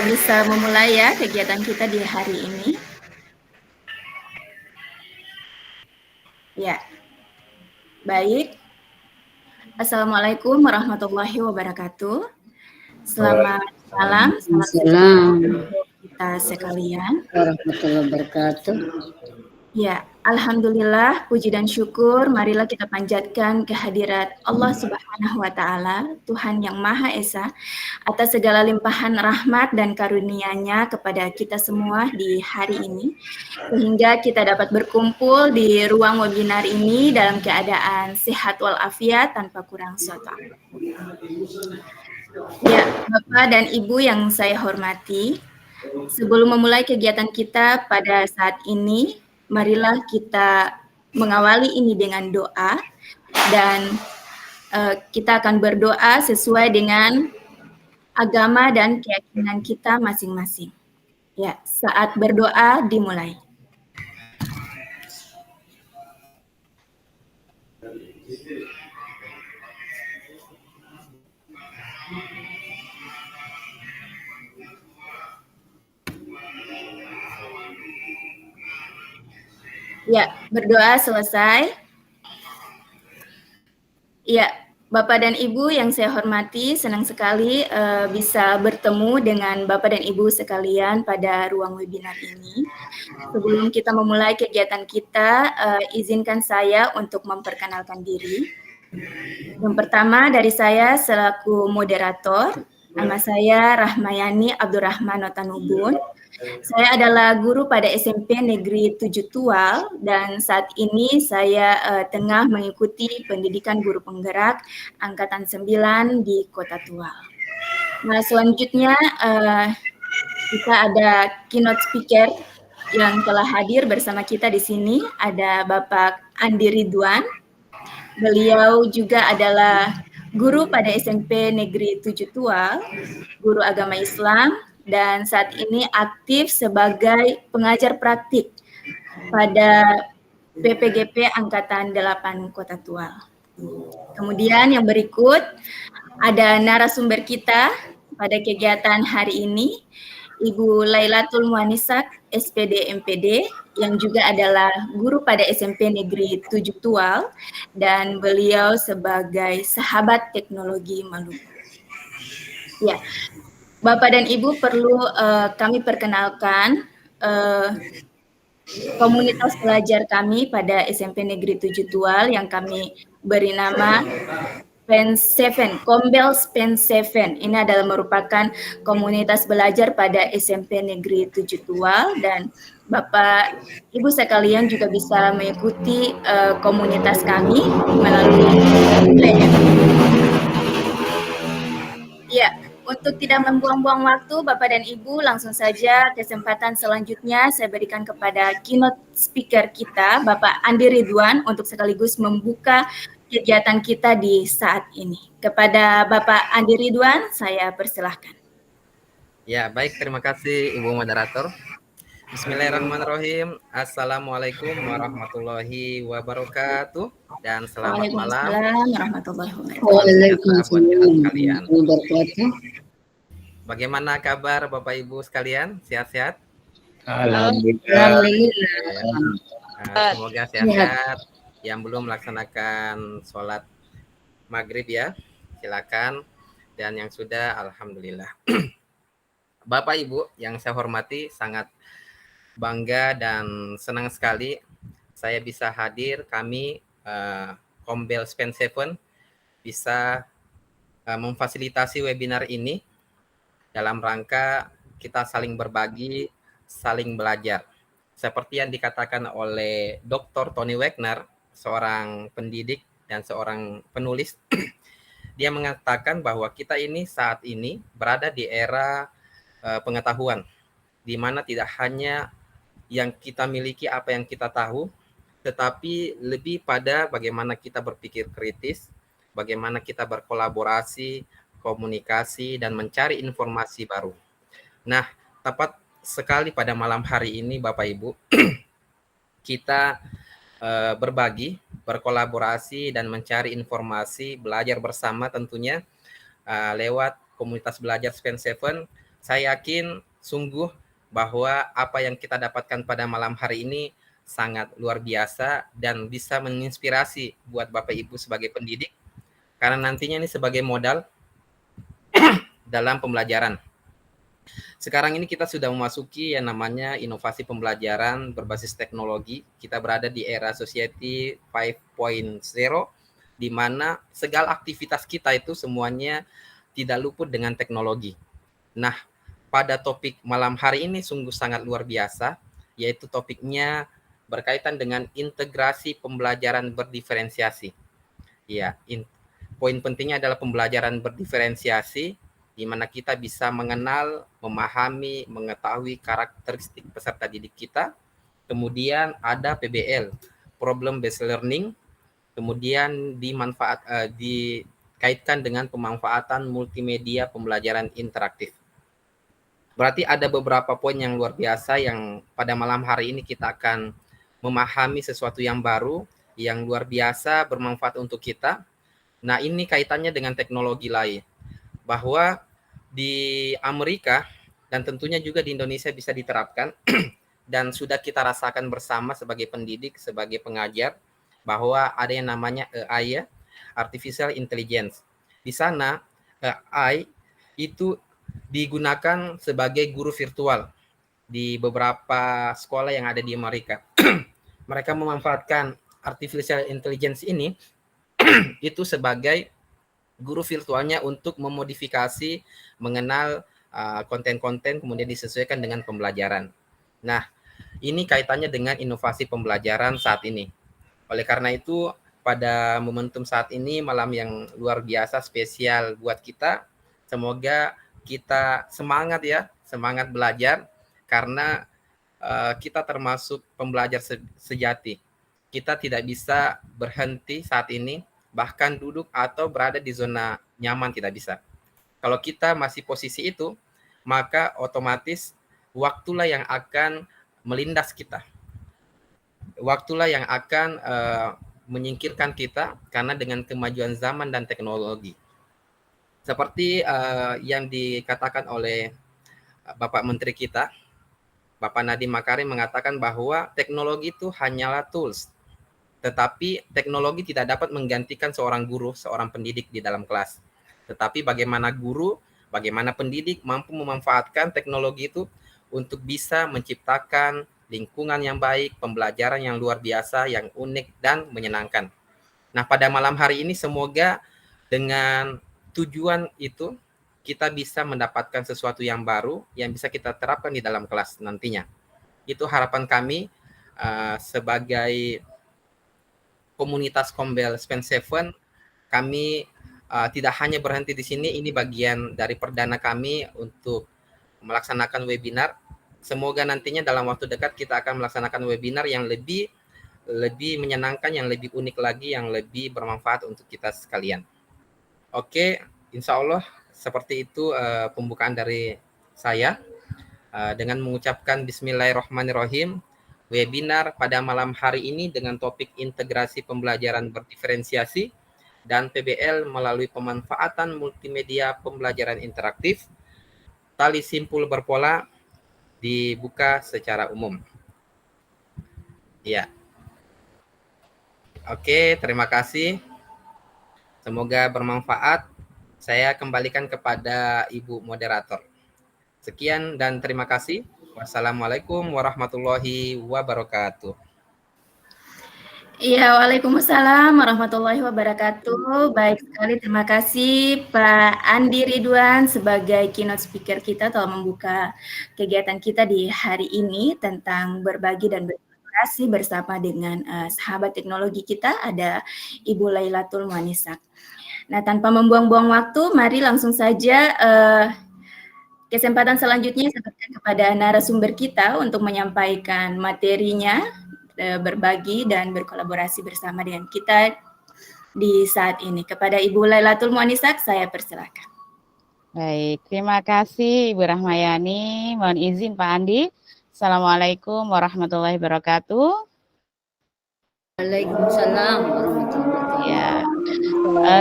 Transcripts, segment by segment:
kita bisa memulai ya kegiatan kita di hari ini. Ya, baik. Assalamualaikum warahmatullahi wabarakatuh. Selamat malam, salam sejahtera untuk kita sekalian. Warahmatullahi wabarakatuh. Ya, alhamdulillah, puji dan syukur marilah kita panjatkan kehadirat Allah Subhanahu wa taala, Tuhan yang Maha Esa, atas segala limpahan rahmat dan karunia-Nya kepada kita semua di hari ini, sehingga kita dapat berkumpul di ruang webinar ini dalam keadaan sehat walafiat tanpa kurang suatu apapun. Ya, Bapak dan Ibu yang saya hormati, sebelum memulai kegiatan kita pada saat ini, marilah kita mengawali ini dengan doa, dan kita akan berdoa sesuai dengan agama dan keyakinan kita masing-masing. Ya, saat berdoa dimulai. Ya, berdoa selesai. Ya, Bapak dan Ibu yang saya hormati, senang sekali bisa bertemu dengan Bapak dan Ibu sekalian pada ruang webinar ini. Sebelum kita memulai kegiatan kita, izinkan saya untuk memperkenalkan diri. Yang pertama dari saya selaku moderator, nama saya Rahmayani Abdurrahman Notanubun. Saya adalah guru pada SMP Negeri 7 Tual dan saat ini saya tengah mengikuti pendidikan guru penggerak angkatan 9 di Kota Tual. Nah, selanjutnya kita ada keynote speaker yang telah hadir bersama kita di sini, ada Bapak Andi Ridwan. Beliau juga adalah guru pada SMP Negeri 7 Tual, guru agama Islam, dan saat ini aktif sebagai pengajar praktik pada PPGP Angkatan 8 Kota Tual. Kemudian yang berikut ada narasumber kita pada kegiatan hari ini, Ibu Lailatul Muanisak, SPD MPD, yang juga adalah guru pada SMP Negeri 7 Tual, dan beliau sebagai sahabat teknologi Maluku. Ya, Bapak dan Ibu perlu kami perkenalkan komunitas pelajar kami pada SMP Negeri 7 Tual yang kami beri nama Pen 7, Kombels Pen 7. Ini adalah merupakan komunitas belajar pada SMP Negeri 7 Tual, dan Bapak Ibu sekalian juga bisa mengikuti komunitas kami melalui DM. Ya, untuk tidak membuang-buang waktu, Bapak dan Ibu, langsung saja kesempatan selanjutnya saya berikan kepada keynote speaker kita, Bapak Andi Ridwan, untuk sekaligus membuka kegiatan kita di saat ini. Kepada Bapak Andi Ridwan, saya persilahkan. Ya, baik. Terima kasih, Ibu Moderator. Bismillahirrahmanirrahim. Assalamualaikum warahmatullahi wabarakatuh. Dan selamat malam. Warahmatullahi wabarakatuh. Waalaikumsalam wabarakatuh. Bagaimana kabar Bapak Ibu sekalian? Sehat-sehat? Alhamdulillah. Semoga sehat-sehat. Yang belum melaksanakan sholat maghrib ya, silakan. Dan yang sudah, alhamdulillah. Bapak Ibu yang saya hormati, sangat bangga dan senang sekali saya bisa hadir. Kami Kombels Pen 7 bisa memfasilitasi webinar ini dalam rangka kita saling berbagi, saling belajar. Seperti yang dikatakan oleh Dr. Tony Wagner, seorang pendidik dan seorang penulis, dia mengatakan bahwa kita ini saat ini berada di era pengetahuan, di mana tidak hanya yang kita miliki apa yang kita tahu, tetapi lebih pada bagaimana kita berpikir kritis, bagaimana kita berkolaborasi, komunikasi, dan mencari informasi baru. Nah, tepat sekali pada malam hari ini Bapak Ibu, kita berbagi, berkolaborasi, dan mencari informasi, belajar bersama tentunya lewat komunitas belajar Pen 7 Saya yakin sungguh bahwa apa yang kita dapatkan pada malam hari ini sangat luar biasa dan bisa menginspirasi buat Bapak Ibu sebagai pendidik, karena nantinya ini sebagai modal dalam pembelajaran. Sekarang ini kita sudah memasuki yang namanya inovasi pembelajaran berbasis teknologi. Kita berada di era Society 5.0, di mana segala aktivitas kita itu semuanya tidak luput dengan teknologi. Nah, pada topik malam hari ini sungguh sangat luar biasa, yaitu topiknya berkaitan dengan integrasi pembelajaran berdiferensiasi. Ya, poin pentingnya adalah pembelajaran berdiferensiasi, di mana kita bisa mengenal, memahami, mengetahui karakteristik peserta didik kita. Kemudian ada PBL, Problem Based Learning, kemudian dikaitkan dengan pemanfaatan multimedia pembelajaran interaktif. Berarti ada beberapa poin yang luar biasa yang pada malam hari ini kita akan memahami sesuatu yang baru, yang luar biasa, bermanfaat untuk kita. Nah, ini kaitannya dengan teknologi lain. Bahwa di Amerika dan tentunya juga di Indonesia bisa diterapkan dan sudah kita rasakan bersama sebagai pendidik, sebagai pengajar, bahwa ada yang namanya AI ya, Artificial Intelligence. Di sana AI itu digunakan sebagai guru virtual di beberapa sekolah yang ada di Amerika. Mereka memanfaatkan Artificial Intelligence ini itu sebagai guru virtualnya untuk memodifikasi, mengenal konten-konten, kemudian disesuaikan dengan pembelajaran. Nah, ini kaitannya dengan inovasi pembelajaran saat ini. Oleh karena itu, pada momentum saat ini, malam yang luar biasa spesial buat kita, semoga kita semangat ya, semangat belajar, karena kita termasuk pembelajar sejati. Kita tidak bisa berhenti saat ini, bahkan duduk atau berada di zona nyaman tidak bisa. Kalau kita masih posisi itu, maka otomatis waktulah yang akan melindas kita. Waktulah yang akan menyingkirkan kita karena dengan kemajuan zaman dan teknologi. Seperti yang dikatakan oleh Bapak Menteri kita, Bapak Nadiem Makarim mengatakan bahwa teknologi itu hanyalah tools, tetapi teknologi tidak dapat menggantikan seorang guru, seorang pendidik di dalam kelas. Tetapi bagaimana guru, bagaimana pendidik mampu memanfaatkan teknologi itu untuk bisa menciptakan lingkungan yang baik, pembelajaran yang luar biasa, yang unik dan menyenangkan. Nah, pada malam hari ini semoga dengan tujuan itu kita bisa mendapatkan sesuatu yang baru yang bisa kita terapkan di dalam kelas nantinya. Itu harapan kami sebagai komunitas Kombel Span 7. Kami tidak hanya berhenti di sini, ini bagian dari perdana kami untuk melaksanakan webinar. Semoga nantinya dalam waktu dekat kita akan melaksanakan webinar yang lebih menyenangkan, yang lebih unik lagi, yang lebih bermanfaat untuk kita sekalian. Oke, insya Allah seperti itu pembukaan dari saya dengan mengucapkan Bismillahirrahmanirrahim. Webinar pada malam hari ini dengan topik integrasi pembelajaran berdiferensiasi dan PBL melalui pemanfaatan multimedia pembelajaran interaktif. Tali simpul berpola dibuka secara umum. Ya. Oke, terima kasih. Semoga bermanfaat. Saya kembalikan kepada Ibu Moderator. Sekian dan terima kasih. Wassalamualaikum warahmatullahi wabarakatuh. Iya, waalaikumsalam warahmatullahi wabarakatuh. Baik sekali, terima kasih Pak Andi Ridwan sebagai keynote speaker kita telah membuka kegiatan kita di hari ini tentang berbagi dan berkolaborasi bersama dengan sahabat teknologi kita, ada Ibu Lailatul Muanisak. Nah, tanpa membuang-buang waktu, mari langsung saja kesempatan selanjutnya saya berikan kepada narasumber kita untuk menyampaikan materinya, berbagi dan berkolaborasi bersama dengan kita di saat ini. Kepada Ibu Lailatul Muanisak, saya persilakan. Baik, terima kasih Ibu Rahmayani. Mohon izin Pak Andi. Assalamualaikum warahmatullahi wabarakatuh. Waalaikumsalam warahmatullahi wabarakatuh. Ya,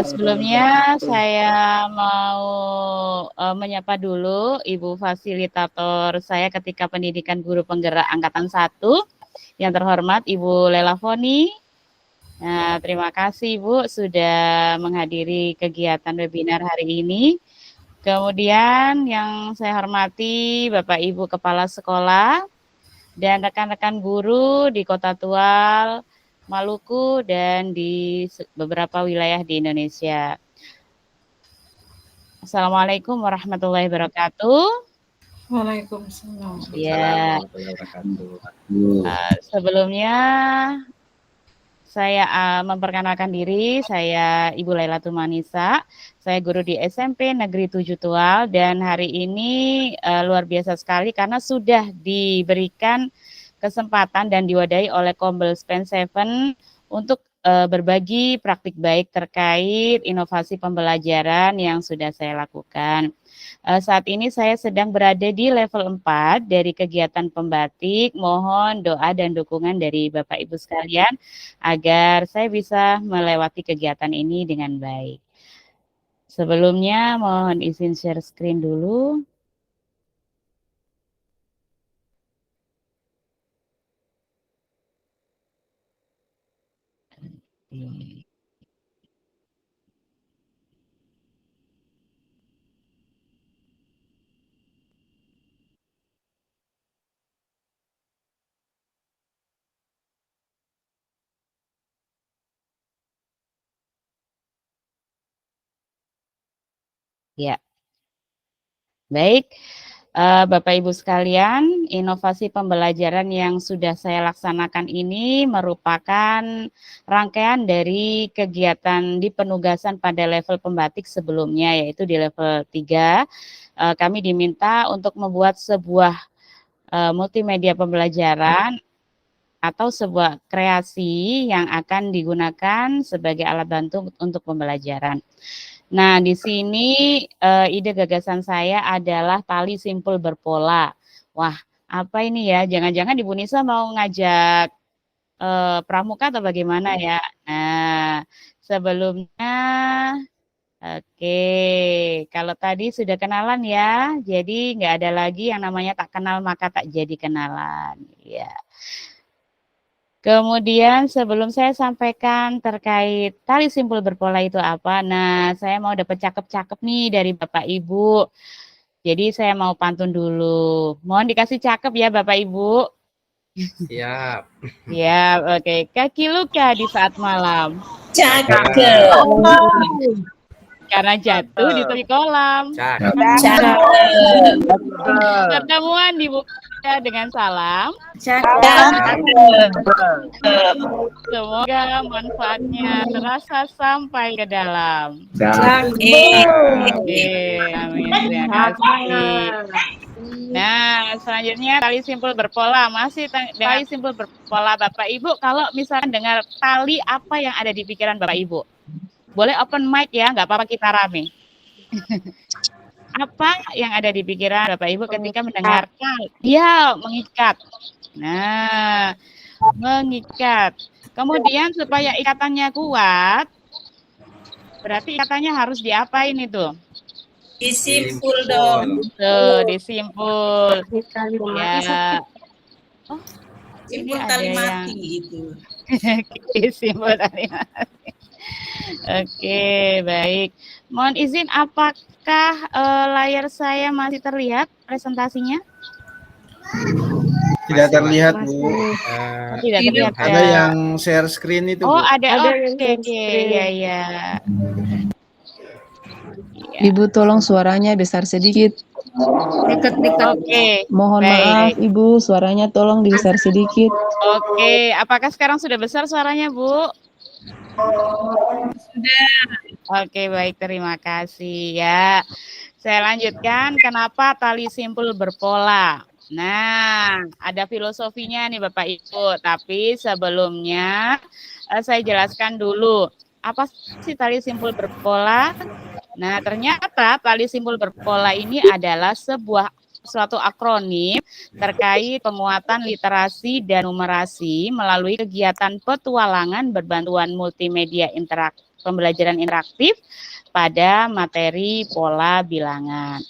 Sebelumnya saya mau menyapa dulu Ibu fasilitator saya ketika pendidikan guru penggerak angkatan 1 yang terhormat Ibu Lela Foni. Nah, terima kasih Ibu sudah menghadiri kegiatan webinar hari ini. Kemudian yang saya hormati Bapak Ibu Kepala Sekolah dan rekan-rekan guru di Kota Tual, Maluku, dan di beberapa wilayah di Indonesia. Assalamualaikum warahmatullahi wabarakatuh. Waalaikumsalam. Ya, sebelumnya saya memperkenalkan diri, saya Ibu Laila Tumanisa, saya guru di SMP Negeri 7 Tual, dan hari ini luar biasa sekali karena sudah diberikan kesempatan dan diwadahi oleh Kombelspen 7 untuk berbagi praktik baik terkait inovasi pembelajaran yang sudah saya lakukan. Saat ini saya sedang berada di level 4 dari kegiatan pembatik. Mohon doa dan dukungan dari Bapak Ibu sekalian agar saya bisa melewati kegiatan ini dengan baik. Sebelumnya mohon izin share screen dulu. Ya, baik. Bapak Ibu sekalian, inovasi pembelajaran yang sudah saya laksanakan ini merupakan rangkaian dari kegiatan di penugasan pada level pembatik sebelumnya, yaitu di level 3. Kami diminta untuk membuat sebuah multimedia pembelajaran atau sebuah kreasi yang akan digunakan sebagai alat bantu untuk pembelajaran. Nah, di sini ide gagasan saya adalah tali simpul berpola. Wah, apa ini ya? Jangan-jangan Ibu Nisa mau ngajak pramuka atau bagaimana ya? Nah, sebelumnya, oke, kalau tadi sudah kenalan ya, jadi nggak ada lagi yang namanya tak kenal maka tak jadi kenalan. Ya. Kemudian sebelum saya sampaikan terkait tali simpul berpola itu apa, nah saya mau dapat cakep-cakep nih dari Bapak Ibu. Jadi saya mau pantun dulu. Mohon dikasih cakep ya Bapak Ibu. Siap. Ya, oke. Kaki luka di saat malam. Cakep. Karena jatuh di tepi kolam. Cakep. Pertemuan dibuka dengan salam. Semoga manfaatnya terasa sampai ke dalam. Oke, amin. Terima kasih. Nah, selanjutnya tali simpul berpola. Masih tali simpul berpola Bapak Ibu. Kalau misalnya dengar tali, apa yang ada di pikiran Bapak Ibu? Boleh open mic ya, nggak apa-apa kita rame. Apa yang ada di pikiran Bapak Ibu ketika mendengar tali? Ya, mengikat. Nah, mengikat. Kemudian supaya ikatannya kuat, berarti ikatannya harus diapain itu? Disimpul dong. Tuh, disimpul. Ya. Oh, Simpul ini tali ada mati yang itu. disimpul tali mati. Oke, baik. Mohon izin, apakah layar saya masih terlihat presentasinya? Tidak terlihat, Bu. Tidak terlihat. Ada yang share screen itu, Oh, Bu. ada. Oke, ya. Ibu tolong suaranya besar sedikit. Dekat-dekat. Oke. Mohon maaf, Ibu, suaranya tolong dibesar sedikit. Oke, apakah sekarang sudah besar suaranya, Bu? Sudah. Oke, baik, terima kasih ya. Saya lanjutkan, kenapa tali simpul berpola? Nah, ada filosofinya nih Bapak Ibu, tapi sebelumnya saya jelaskan dulu, apa sih tali simpul berpola? Nah, ternyata tali simpul berpola ini adalah suatu akronim terkait penguatan literasi dan numerasi melalui kegiatan petualangan berbantuan multimedia pembelajaran interaktif pada materi pola bilangan.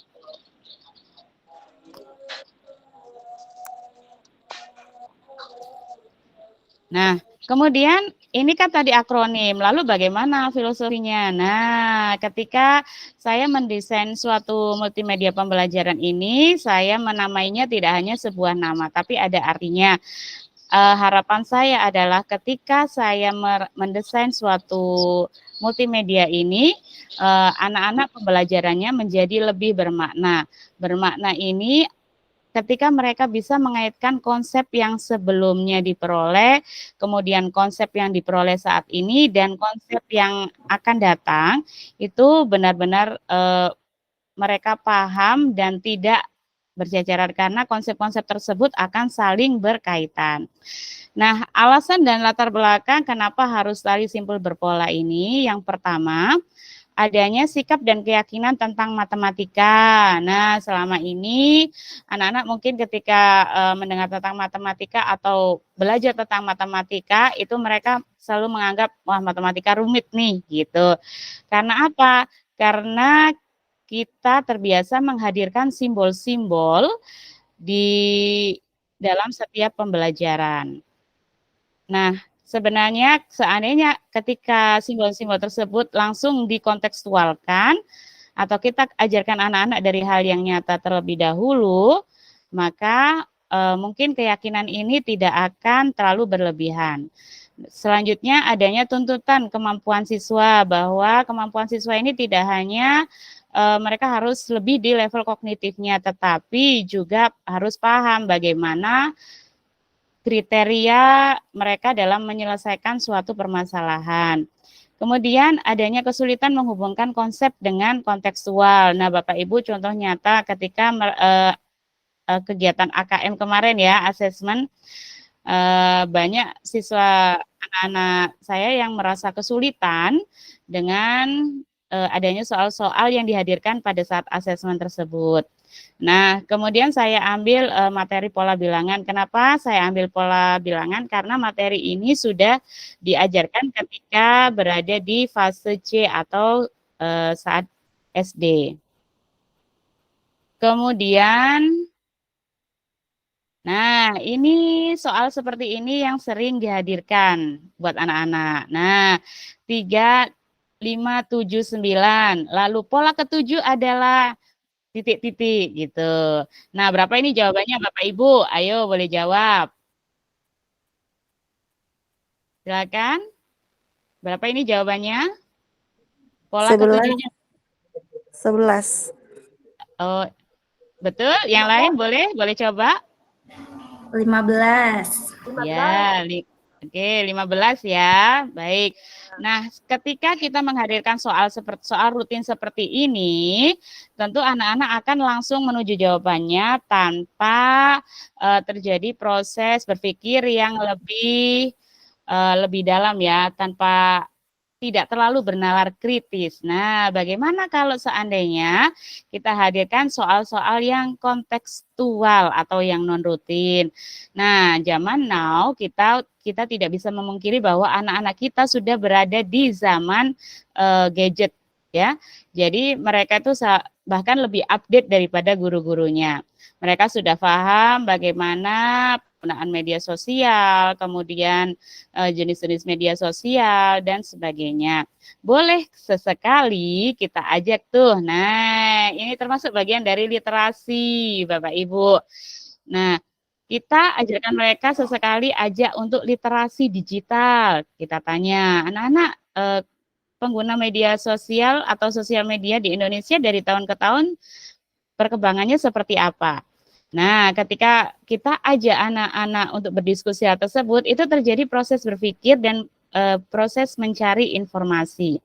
Nah, kemudian ini kan tadi akronim, lalu bagaimana filosofinya? Nah, ketika saya mendesain suatu multimedia pembelajaran ini, saya menamainya tidak hanya sebuah nama, tapi ada artinya. Harapan saya adalah ketika saya mendesain suatu multimedia ini, anak-anak pembelajarannya menjadi lebih bermakna. Bermakna ini ketika mereka bisa mengaitkan konsep yang sebelumnya diperoleh, kemudian konsep yang diperoleh saat ini, dan konsep yang akan datang, itu benar-benar mereka paham dan tidak berjajaran karena konsep-konsep tersebut akan saling berkaitan. Nah, alasan dan latar belakang kenapa harus tali simpul berpola ini, yang pertama, adanya sikap dan keyakinan tentang matematika. Nah, selama ini anak-anak mungkin ketika mendengar tentang matematika atau belajar tentang matematika, itu mereka selalu menganggap, wah matematika rumit nih, gitu. Karena apa? Karena kita terbiasa menghadirkan simbol-simbol di dalam setiap pembelajaran. Nah, sebenarnya seandainya ketika simbol-simbol tersebut langsung dikontekstualkan atau kita ajarkan anak-anak dari hal yang nyata terlebih dahulu, maka mungkin keyakinan ini tidak akan terlalu berlebihan. Selanjutnya adanya tuntutan kemampuan siswa, bahwa kemampuan siswa ini tidak hanya mereka harus lebih di level kognitifnya, tetapi juga harus paham bagaimana kriteria mereka dalam menyelesaikan suatu permasalahan. Kemudian adanya kesulitan menghubungkan konsep dengan kontekstual. Nah, Bapak Ibu contoh nyata ketika kegiatan AKM kemarin ya, asesmen, banyak siswa anak-anak saya yang merasa kesulitan dengan adanya soal-soal yang dihadirkan pada saat asesmen tersebut. Nah, kemudian saya ambil materi pola bilangan. Kenapa saya ambil pola bilangan? Karena materi ini sudah diajarkan ketika berada di fase C atau saat SD. Kemudian, nah ini soal seperti ini yang sering dihadirkan buat anak-anak. Nah, 3, 5, 7, 9. Lalu pola ketujuh adalah titik-titik gitu. Nah, berapa ini jawabannya Bapak Ibu? Ayo boleh jawab. Silakan. Berapa ini jawabannya? Pola 11. ketujuhnya. 11. Oh, betul. Yang lain boleh coba? 15. Ya, oke, 15 ya. Baik. Nah, ketika kita menghadirkan soal rutin seperti ini, tentu anak-anak akan langsung menuju jawabannya tanpa terjadi proses berpikir yang lebih dalam ya, tanpa tidak terlalu bernalar kritis. Nah, bagaimana kalau seandainya kita hadirkan soal-soal yang kontekstual atau yang non-rutin? Nah, zaman now kita tidak bisa memungkiri bahwa anak-anak kita sudah berada di zaman gadget, ya. Jadi mereka itu bahkan lebih update daripada guru-gurunya. Mereka sudah paham bagaimana penggunaan media sosial, kemudian jenis-jenis media sosial, dan sebagainya. Boleh sesekali kita ajak tuh. Nah, ini termasuk bagian dari literasi, Bapak Ibu. Nah, kita ajarkan mereka sesekali ajak untuk literasi digital. Kita tanya, anak-anak pengguna media sosial atau sosial media di Indonesia dari tahun ke tahun perkembangannya seperti apa? Nah, ketika kita ajak anak-anak untuk berdiskusi hal tersebut, itu terjadi proses berpikir dan proses mencari informasi.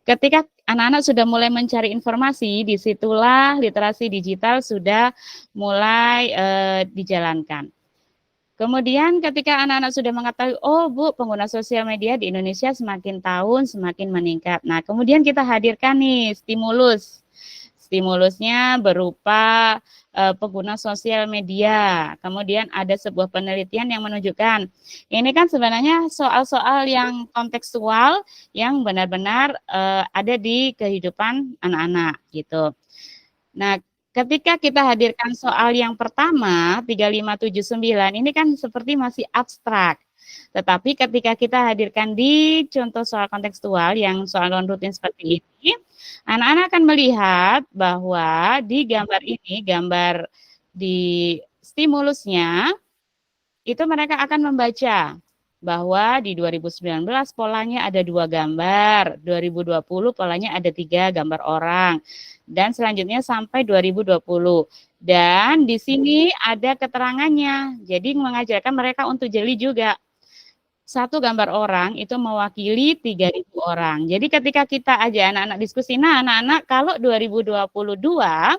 Ketika anak-anak sudah mulai mencari informasi, disitulah literasi digital sudah mulai dijalankan. Kemudian ketika anak-anak sudah mengetahui, oh Bu, pengguna sosial media di Indonesia semakin tahun semakin meningkat. Nah, kemudian kita hadirkan nih stimulus. Stimulusnya berupa pengguna sosial media. Kemudian ada sebuah penelitian yang menunjukkan ini kan sebenarnya soal-soal yang kontekstual yang benar-benar ada di kehidupan anak-anak gitu. Nah, ketika kita hadirkan soal yang pertama 3579 ini kan seperti masih abstrak. Tetapi ketika kita hadirkan di contoh soal kontekstual yang soal non-rutin seperti ini, anak-anak akan melihat bahwa di gambar ini, gambar di stimulusnya, itu mereka akan membaca bahwa di 2019 polanya ada 2 gambar, 2020 polanya ada 3 gambar orang, dan selanjutnya sampai 2020. Dan di sini ada keterangannya, jadi mengajarkan mereka untuk jeli juga. 1 gambar orang itu mewakili 3.000 orang. Jadi ketika kita ajak anak-anak diskusi, nah anak-anak kalau 2022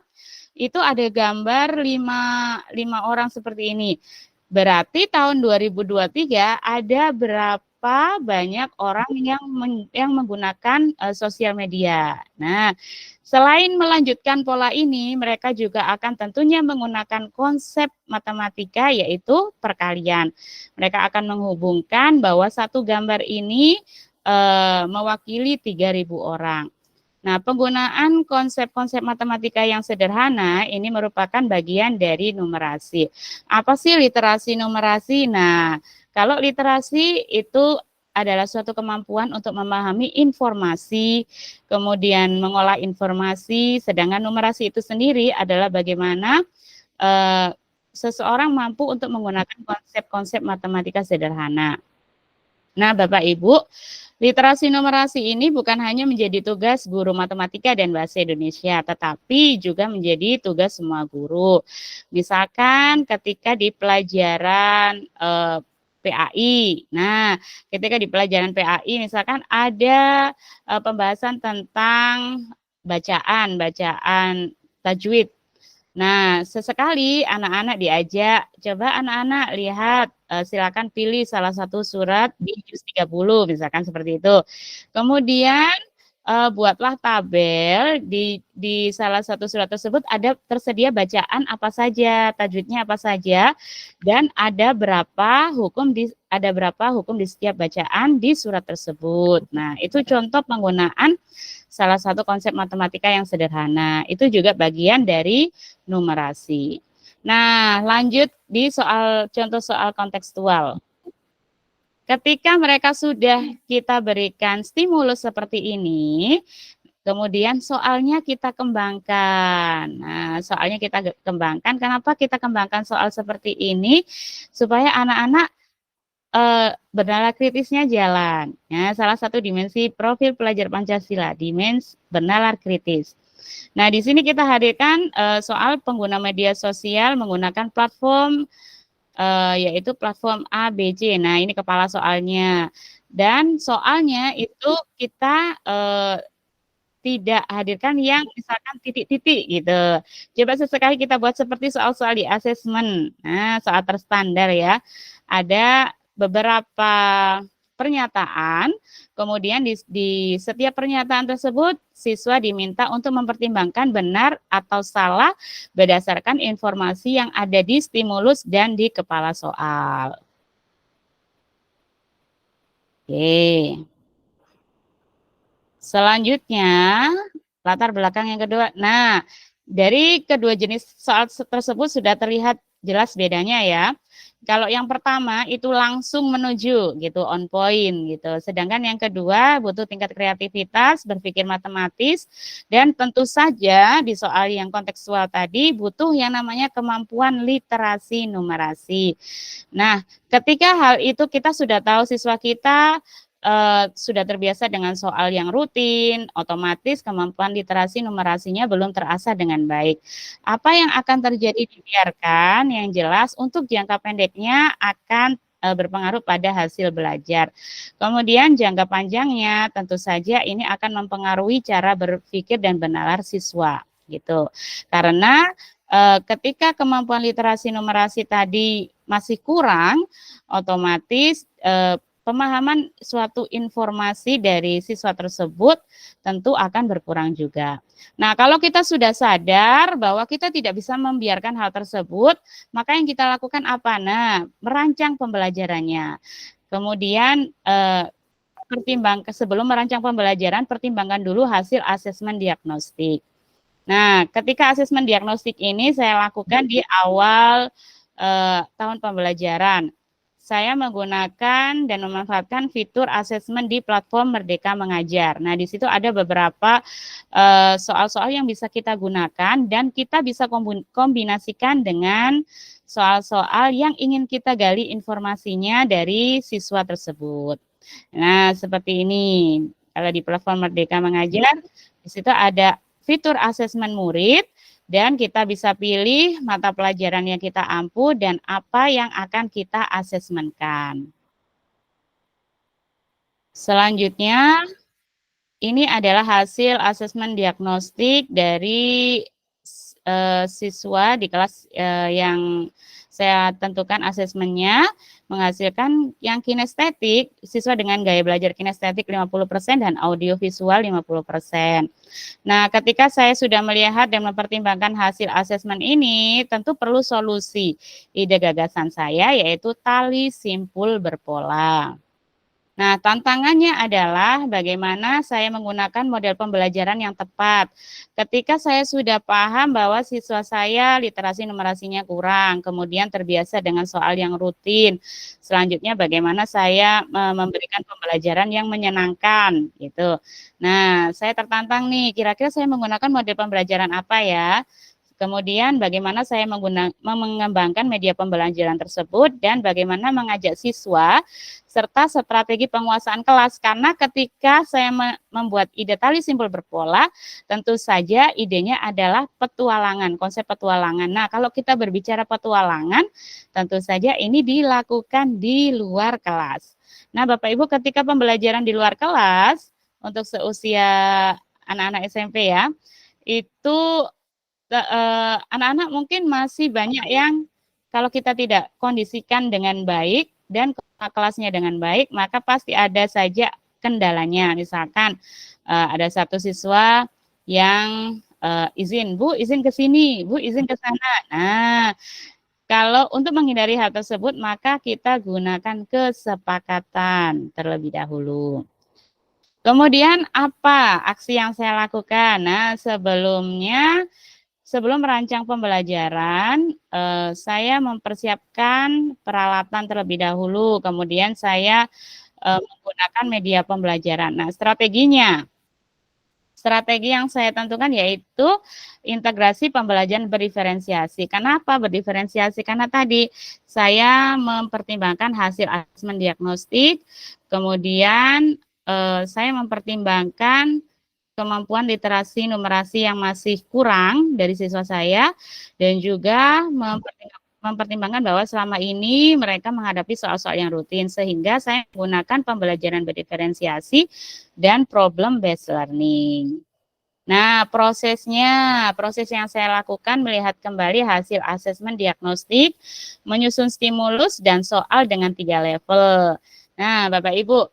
itu ada gambar 5 orang seperti ini. Berarti tahun 2023 ada berapa banyak orang yang menggunakan sosial media. Nah, selain melanjutkan pola ini, mereka juga akan tentunya menggunakan konsep matematika yaitu perkalian. Mereka akan menghubungkan bahwa 1 gambar ini mewakili 3.000 orang. Nah, penggunaan konsep-konsep matematika yang sederhana ini merupakan bagian dari numerasi. Apa sih literasi numerasi? Nah, kalau literasi itu adalah suatu kemampuan untuk memahami informasi, kemudian mengolah informasi, sedangkan numerasi itu sendiri adalah bagaimana seseorang mampu untuk menggunakan konsep-konsep matematika sederhana. Nah, Bapak Ibu, literasi numerasi ini bukan hanya menjadi tugas guru matematika dan bahasa Indonesia, tetapi juga menjadi tugas semua guru. Misalkan ketika di pelajaran PAI, nah ketika di pelajaran PAI misalkan ada pembahasan tentang bacaan tajwid. Nah, sesekali anak-anak diajak, coba anak-anak lihat, silakan pilih salah satu surat di juz 30, misalkan seperti itu. Kemudian buatlah tabel di salah satu surat tersebut ada tersedia bacaan apa saja, tajwidnya apa saja, dan ada berapa hukum di setiap bacaan di surat tersebut. Nah, itu contoh penggunaan salah satu konsep matematika yang sederhana. Itu juga bagian dari numerasi. Nah, lanjut di contoh soal kontekstual. Ketika mereka sudah kita berikan stimulus seperti ini, kemudian soalnya kita kembangkan. Nah, soalnya kita kembangkan. Kenapa kita kembangkan soal seperti ini? Supaya anak-anak bernalar kritisnya jalan. Ya, salah satu dimensi profil pelajar Pancasila, dimensi bernalar kritis. Nah, di sini kita hadirkan soal pengguna media sosial menggunakan platform yaitu platform A, B, C. Nah, ini kepala soalnya. Dan soalnya itu kita tidak hadirkan yang misalkan titik-titik gitu. Coba sesekali kita buat seperti soal-soal di asesmen. Nah, soal terstandar ya. Ada beberapa pernyataan, kemudian di setiap pernyataan tersebut siswa diminta untuk mempertimbangkan benar atau salah berdasarkan informasi yang ada di stimulus dan di kepala soal. Oke. Selanjutnya, latar belakang yang kedua. Nah, dari kedua jenis soal tersebut sudah terlihat jelas bedanya ya. Kalau yang pertama itu langsung menuju gitu, on point gitu. Sedangkan yang kedua butuh tingkat kreativitas, berpikir matematis, dan tentu saja di soal yang kontekstual tadi butuh yang namanya kemampuan literasi numerasi. Nah, ketika hal itu kita sudah tahu siswa kita sudah terbiasa dengan soal yang rutin, otomatis kemampuan literasi numerasinya belum terasah dengan baik. Apa yang akan terjadi dibiarkan, yang jelas untuk jangka pendeknya akan berpengaruh pada hasil belajar. Kemudian jangka panjangnya tentu saja ini akan mempengaruhi cara berpikir dan bernalar siswa gitu. Karena ketika kemampuan literasi numerasi tadi masih kurang, otomatis pemahaman suatu informasi dari siswa tersebut tentu akan berkurang juga. Nah, kalau kita sudah sadar bahwa kita tidak bisa membiarkan hal tersebut, maka yang kita lakukan apa? Nah, merancang pembelajarannya. Kemudian sebelum merancang pembelajaran, pertimbangkan dulu hasil asesmen diagnostik. Nah, ketika asesmen diagnostik ini saya lakukan di awal tahun pembelajaran. Saya menggunakan dan memanfaatkan fitur asesmen di platform Merdeka Mengajar. Nah, di situ ada beberapa soal-soal yang bisa kita gunakan dan kita bisa kombinasikan dengan soal-soal yang ingin kita gali informasinya dari siswa tersebut. Nah, seperti ini. Kalau di platform Merdeka Mengajar, di situ ada fitur asesmen murid, dan kita bisa pilih mata pelajaran yang kita ampu dan apa yang akan kita asesmenkan. Selanjutnya, ini adalah hasil asesmen diagnostik dari siswa di kelas yang saya tentukan asesmennya, menghasilkan yang kinestetik, siswa dengan gaya belajar kinestetik 50% dan audiovisual 50%. Nah, ketika saya sudah melihat dan mempertimbangkan hasil asesmen ini, tentu perlu solusi. Ide gagasan saya yaitu tali simpul berpola. Nah, tantangannya adalah bagaimana saya menggunakan model pembelajaran yang tepat. Ketika saya sudah paham bahwa siswa saya literasi numerasinya kurang, kemudian terbiasa dengan soal yang rutin. Selanjutnya bagaimana saya memberikan pembelajaran yang menyenangkan gitu. Nah, saya tertantang nih, kira-kira saya menggunakan model pembelajaran apa ya? Kemudian bagaimana saya mengembangkan media pembelajaran tersebut dan bagaimana mengajak siswa serta strategi penguasaan kelas. Karena ketika saya membuat ide tali simpul berpola, tentu saja idenya adalah petualangan, konsep petualangan. Nah, kalau kita berbicara petualangan, tentu saja ini dilakukan di luar kelas. Nah, Bapak Ibu, ketika pembelajaran di luar kelas, untuk seusia anak-anak SMP ya, itu anak-anak mungkin masih banyak yang kalau kita tidak kondisikan dengan baik dan kelasnya dengan baik, maka pasti ada saja kendalanya. Misalkan ada satu siswa yang izin, Bu, izin ke sini, Bu, izin ke sana. Nah, kalau untuk menghindari hal tersebut, maka kita gunakan kesepakatan terlebih dahulu. Kemudian apa aksi yang saya lakukan? Nah, sebelum merancang pembelajaran, saya mempersiapkan peralatan terlebih dahulu, kemudian saya menggunakan media pembelajaran. Nah, strategi yang saya tentukan yaitu integrasi pembelajaran berdiferensiasi. Kenapa berdiferensiasi? Karena tadi saya mempertimbangkan hasil asesmen diagnostik, kemudian saya mempertimbangkan kemampuan literasi numerasi yang masih kurang dari siswa saya, dan juga mempertimbangkan bahwa selama ini mereka menghadapi soal-soal yang rutin, sehingga saya menggunakan pembelajaran berdiferensiasi dan problem based learning. Nah, proses yang saya lakukan melihat kembali hasil asesmen diagnostik, menyusun stimulus dan soal dengan 3 level. Nah, Bapak Ibu,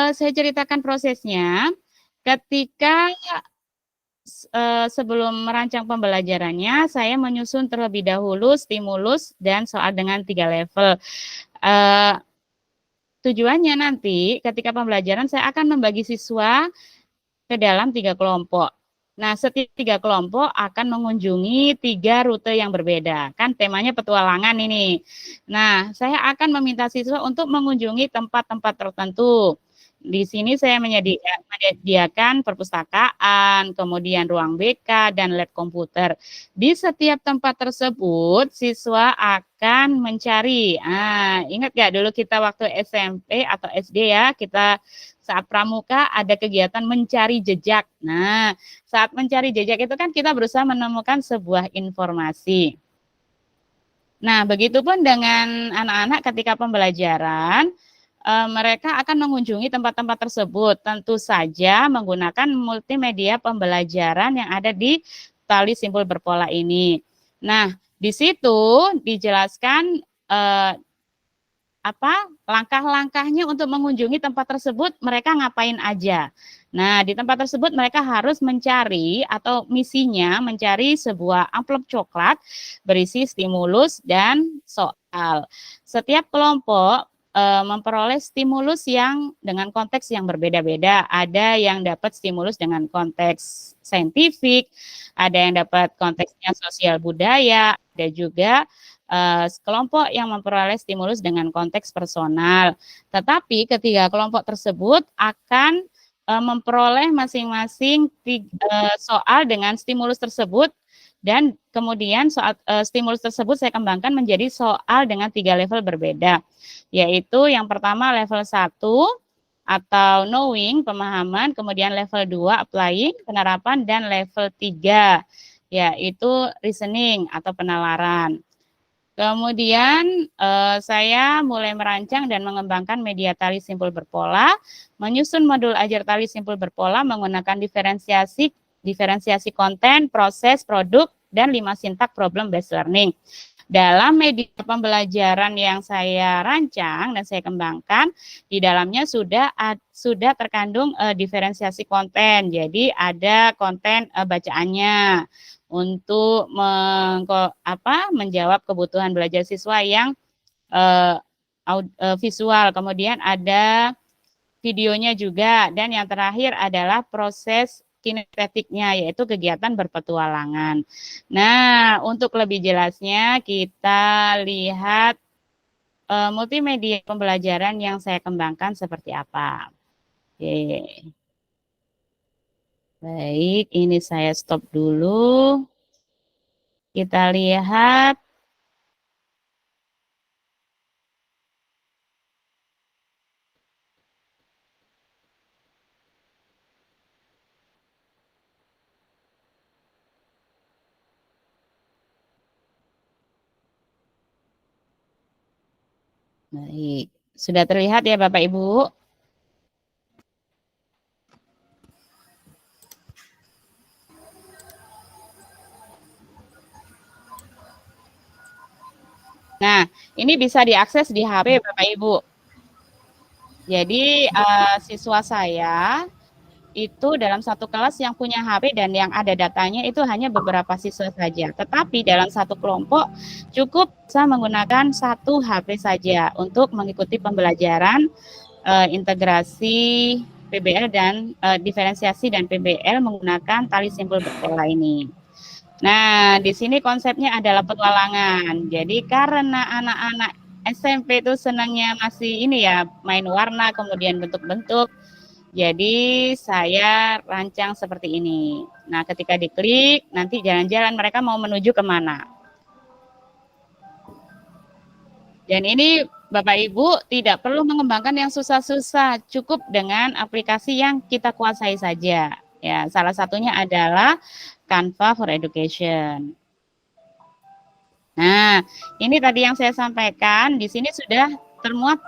saya ceritakan prosesnya. Ketika sebelum merancang pembelajarannya, saya menyusun terlebih dahulu stimulus dan soal dengan 3 level. Tujuannya nanti ketika pembelajaran saya akan membagi siswa ke dalam 3 kelompok. Nah, setiap 3 kelompok akan mengunjungi 3 rute yang berbeda. Kan temanya petualangan ini. Nah, saya akan meminta siswa untuk mengunjungi tempat-tempat tertentu. Di sini saya menyediakan perpustakaan, kemudian ruang BK, dan lab komputer. Di setiap tempat tersebut, siswa akan mencari. Ingat nggak dulu kita waktu SMP atau SD ya, kita saat pramuka ada kegiatan mencari jejak. Nah, saat mencari jejak itu kan kita berusaha menemukan sebuah informasi. Nah, begitupun dengan anak-anak ketika pembelajaran, mereka akan mengunjungi tempat-tempat tersebut, tentu saja menggunakan multimedia pembelajaran yang ada di tali simpul berpola ini. Nah, di situ dijelaskan langkah-langkahnya untuk mengunjungi tempat tersebut mereka ngapain aja. Nah, di tempat tersebut mereka harus mencari atau misinya mencari sebuah amplop coklat berisi stimulus dan soal. Setiap kelompok memperoleh stimulus yang dengan konteks yang berbeda-beda. Ada yang dapat stimulus dengan konteks saintifik, ada yang dapat konteksnya sosial budaya, ada juga kelompok yang memperoleh stimulus dengan konteks personal. Tetapi ketiga kelompok tersebut akan memperoleh masing-masing soal dengan stimulus tersebut, dan kemudian soal stimulus tersebut saya kembangkan menjadi soal dengan 3 level berbeda, yaitu yang pertama level 1 atau knowing, pemahaman, kemudian level 2 applying, penerapan, dan level 3 yaitu reasoning atau penalaran. Kemudian saya mulai merancang dan mengembangkan media tali simpul berpola, menyusun modul ajar tali simpul berpola menggunakan diferensiasi konten, proses, produk, dan 5 sintak problem based learning. Dalam media pembelajaran yang saya rancang dan saya kembangkan, di dalamnya sudah terkandung diferensiasi konten. Jadi ada konten bacaannya untuk menjawab kebutuhan belajar siswa yang visual. Kemudian ada videonya juga, dan yang terakhir adalah proses kinestetiknya, yaitu kegiatan berpetualangan. Nah, untuk lebih jelasnya kita lihat multimedia pembelajaran yang saya kembangkan seperti apa. Oke. Baik, ini saya stop dulu. Kita lihat. Baik, sudah terlihat ya Bapak Ibu? Nah, ini bisa diakses di HP Bapak Ibu. Jadi siswa saya itu dalam satu kelas yang punya HP dan yang ada datanya itu hanya beberapa siswa saja. Tetapi dalam satu kelompok cukup bisa menggunakan satu HP saja untuk mengikuti pembelajaran integrasi PBL dan diferensiasi dan PBL menggunakan tali simpul berpola ini. Nah, di sini konsepnya adalah petualangan. Jadi karena anak-anak SMP itu senangnya masih ini ya, main warna, kemudian bentuk-bentuk. Jadi saya rancang seperti ini. Nah, ketika diklik, nanti jalan-jalan mereka mau menuju kemana. Dan ini Bapak Ibu tidak perlu mengembangkan yang susah-susah, cukup dengan aplikasi yang kita kuasai saja. Ya, salah satunya adalah Canva for Education. Nah, ini tadi yang saya sampaikan, di sini sudah termuat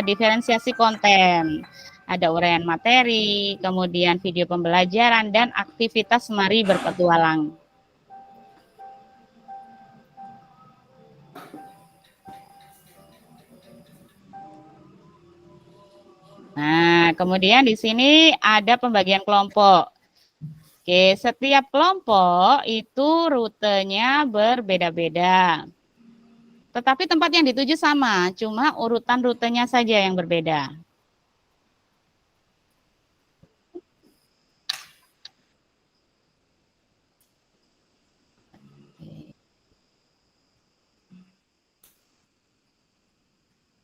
diferensiasi konten. Ada uraian materi, kemudian video pembelajaran, dan aktivitas mari berpetualang. Nah, kemudian di sini ada pembagian kelompok. Oke, setiap kelompok itu rutenya berbeda-beda. Tetapi tempat yang dituju sama, cuma urutan rutenya saja yang berbeda.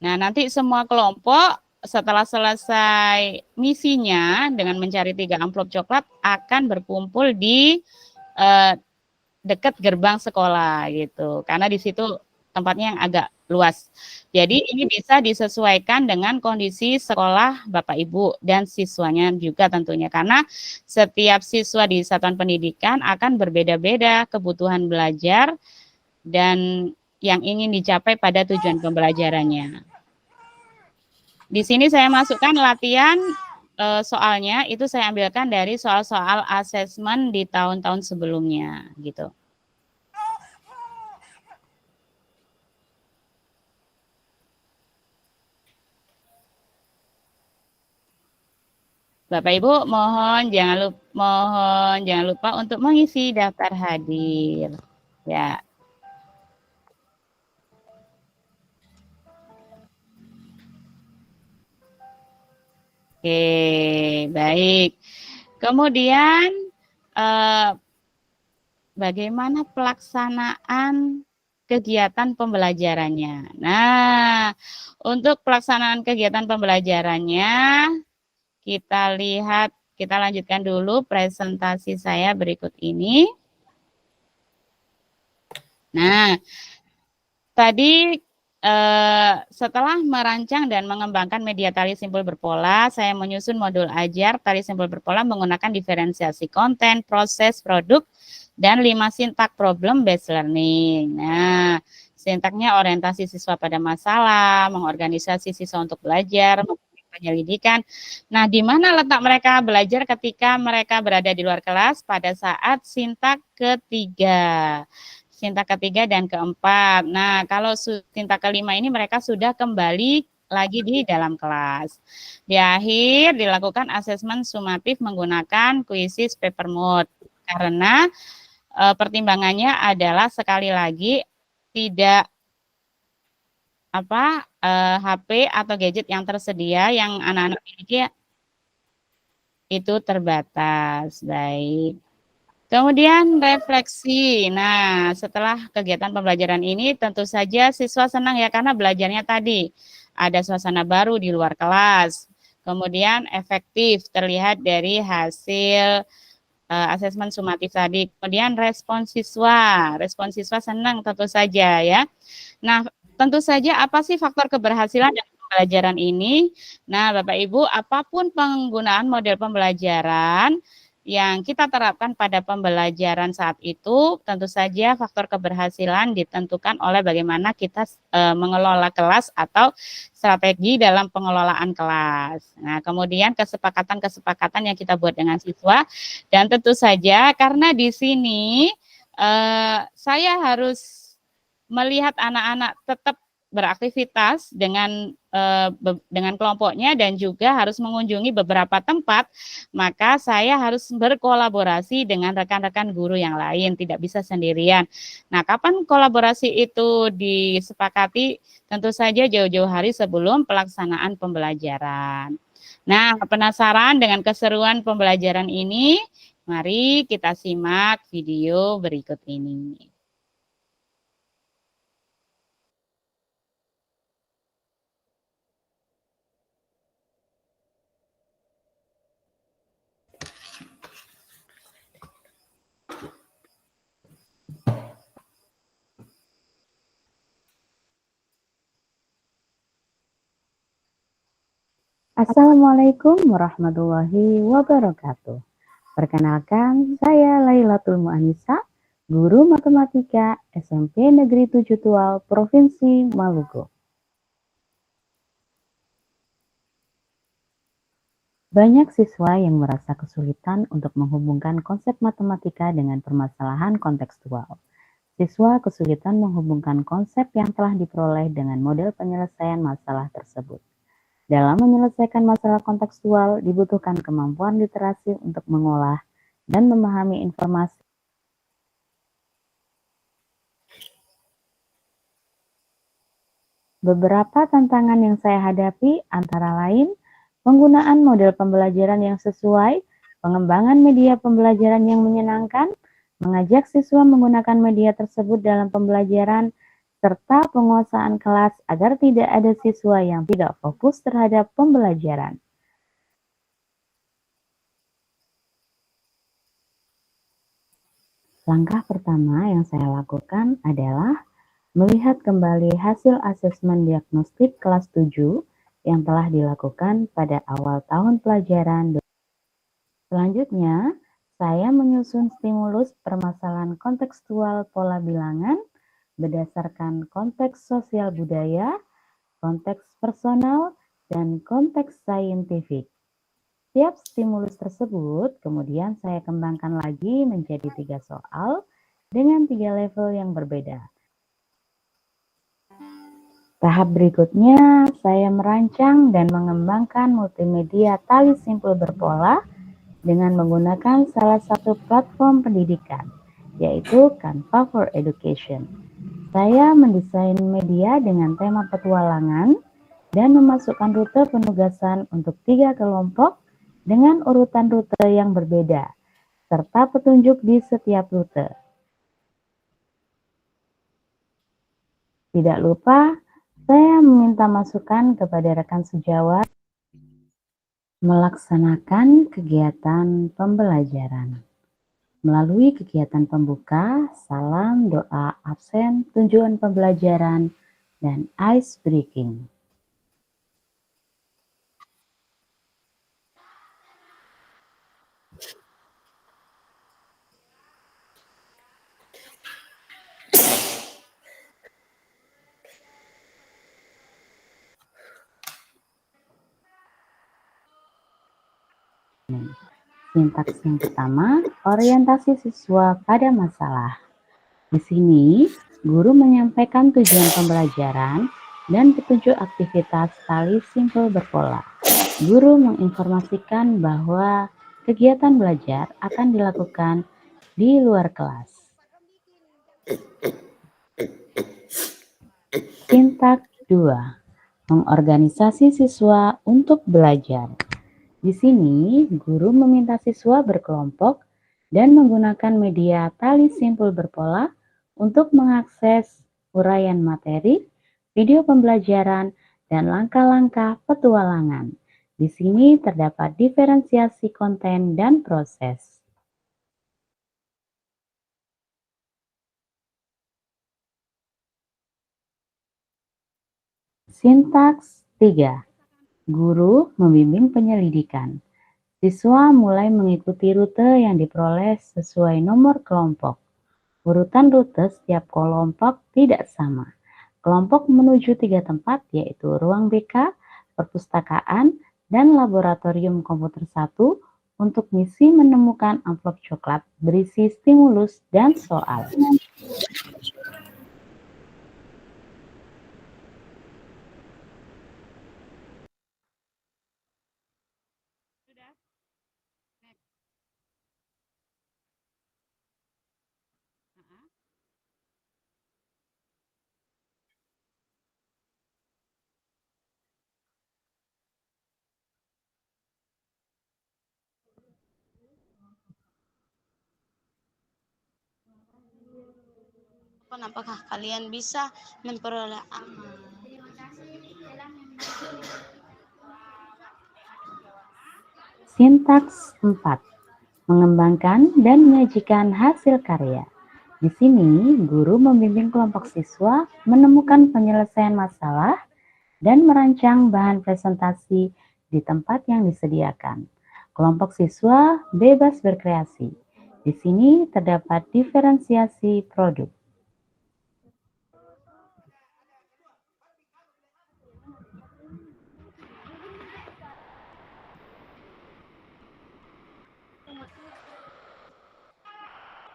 Nah, nanti semua kelompok setelah selesai misinya dengan mencari 3 amplop coklat akan berkumpul di dekat gerbang sekolah gitu. Karena di situ tempatnya yang agak luas. Jadi ini bisa disesuaikan dengan kondisi sekolah Bapak Ibu dan siswanya juga tentunya. Karena setiap siswa di satuan pendidikan akan berbeda-beda kebutuhan belajar dan yang ingin dicapai pada tujuan pembelajarannya. Di sini saya masukkan latihan soalnya, itu saya ambilkan dari soal-soal asesmen di tahun-tahun sebelumnya gitu. Bapak Ibu mohon jangan lupa untuk mengisi daftar hadir. Ya. Oke, baik. Kemudian bagaimana pelaksanaan kegiatan pembelajarannya? Nah, untuk pelaksanaan kegiatan pembelajarannya, kita lanjutkan dulu presentasi saya berikut ini. Nah, tadi setelah merancang dan mengembangkan media tali simpul berpola, saya menyusun modul ajar tali simpul berpola menggunakan diferensiasi konten, proses, produk, dan 5 sintak problem based learning. Nah, sintaknya orientasi siswa pada masalah, mengorganisasi siswa untuk belajar, penyelidikan. Nah, di mana letak mereka belajar ketika mereka berada di luar kelas pada saat sintak ketiga. Sintak ketiga dan keempat. Nah, kalau sintak kelima ini mereka sudah kembali lagi di dalam kelas. Di akhir dilakukan asesmen sumatif menggunakan kuisis paper mode. Karena pertimbangannya adalah sekali lagi tidak HP atau gadget yang tersedia yang anak-anak miliki itu terbatas. Baik. Kemudian refleksi. Nah, setelah kegiatan pembelajaran ini tentu saja siswa senang ya karena belajarnya tadi ada suasana baru di luar kelas. Kemudian efektif terlihat dari hasil asesmen sumatif tadi. Kemudian respon siswa senang tentu saja ya. Nah, tentu saja apa sih faktor keberhasilan dalam pembelajaran ini? Nah, Bapak Ibu, apapun penggunaan model pembelajaran yang kita terapkan pada pembelajaran saat itu, tentu saja faktor keberhasilan ditentukan oleh bagaimana kita mengelola kelas atau strategi dalam pengelolaan kelas. Nah, kemudian kesepakatan yang kita buat dengan siswa, dan tentu saja karena di sini saya harus melihat anak-anak tetap beraktivitas dengan kelompoknya dan juga harus mengunjungi beberapa tempat, maka saya harus berkolaborasi dengan rekan-rekan guru yang lain, tidak bisa sendirian. Nah, kapan kolaborasi itu disepakati? Tentu saja jauh-jauh hari sebelum pelaksanaan pembelajaran. Nah, penasaran dengan keseruan pembelajaran ini? Mari kita simak video berikut ini. Assalamualaikum warahmatullahi wabarakatuh. Perkenalkan, saya Lailatul Mu'anisa, guru matematika SMP Negeri 7 Tual, Provinsi Maluku. Banyak siswa yang merasa kesulitan untuk menghubungkan konsep matematika dengan permasalahan kontekstual. Siswa kesulitan menghubungkan konsep yang telah diperoleh dengan model penyelesaian masalah tersebut. Dalam menyelesaikan masalah kontekstual, dibutuhkan kemampuan literasi untuk mengolah dan memahami informasi. Beberapa tantangan yang saya hadapi antara lain, penggunaan model pembelajaran yang sesuai, pengembangan media pembelajaran yang menyenangkan, mengajak siswa menggunakan media tersebut dalam pembelajaran, serta penguasaan kelas agar tidak ada siswa yang tidak fokus terhadap pembelajaran. Langkah pertama yang saya lakukan adalah melihat kembali hasil asesmen diagnostik kelas 7 yang telah dilakukan pada awal tahun pelajaran. Selanjutnya, saya menyusun stimulus permasalahan kontekstual pola bilangan berdasarkan konteks sosial budaya, konteks personal, dan konteks saintifik. Setiap stimulus tersebut kemudian saya kembangkan lagi menjadi 3 soal dengan 3 level yang berbeda. Tahap berikutnya, saya merancang dan mengembangkan multimedia tali simpul berpola dengan menggunakan salah satu platform pendidikan, yaitu Canva for Education. Saya mendesain media dengan tema petualangan dan memasukkan rute penugasan untuk 3 kelompok dengan urutan rute yang berbeda, serta petunjuk di setiap rute. Tidak lupa, saya meminta masukan kepada rekan sejawat melaksanakan kegiatan pembelajaran. Melalui kegiatan pembuka, salam, doa, absen, tujuan pembelajaran, dan ice breaking. Sintaks yang pertama, orientasi siswa pada masalah. Di sini, guru menyampaikan tujuan pembelajaran dan petunjuk aktivitas tali simpul berpola. Guru menginformasikan bahwa kegiatan belajar akan dilakukan di luar kelas. Sintaks 2, mengorganisasi siswa untuk belajar. Di sini, guru meminta siswa berkelompok dan menggunakan media tali simpul berpola untuk mengakses uraian materi, video pembelajaran, dan langkah-langkah petualangan. Di sini terdapat diferensiasi konten dan proses. Sintaks 3. Guru membimbing penyelidikan. Siswa mulai mengikuti rute yang diperoleh sesuai nomor kelompok. Urutan rute setiap kelompok tidak sama. Kelompok menuju 3 tempat, yaitu ruang BK, perpustakaan, dan laboratorium komputer 1 untuk misi menemukan amplop coklat berisi stimulus dan soal. Apakah kalian bisa memperoleh Sintaks 4. Mengembangkan dan menyajikan hasil karya. Di sini, guru membimbing kelompok siswa menemukan penyelesaian masalah dan merancang bahan presentasi di tempat yang disediakan. Kelompok siswa bebas berkreasi. Di sini terdapat diferensiasi produk.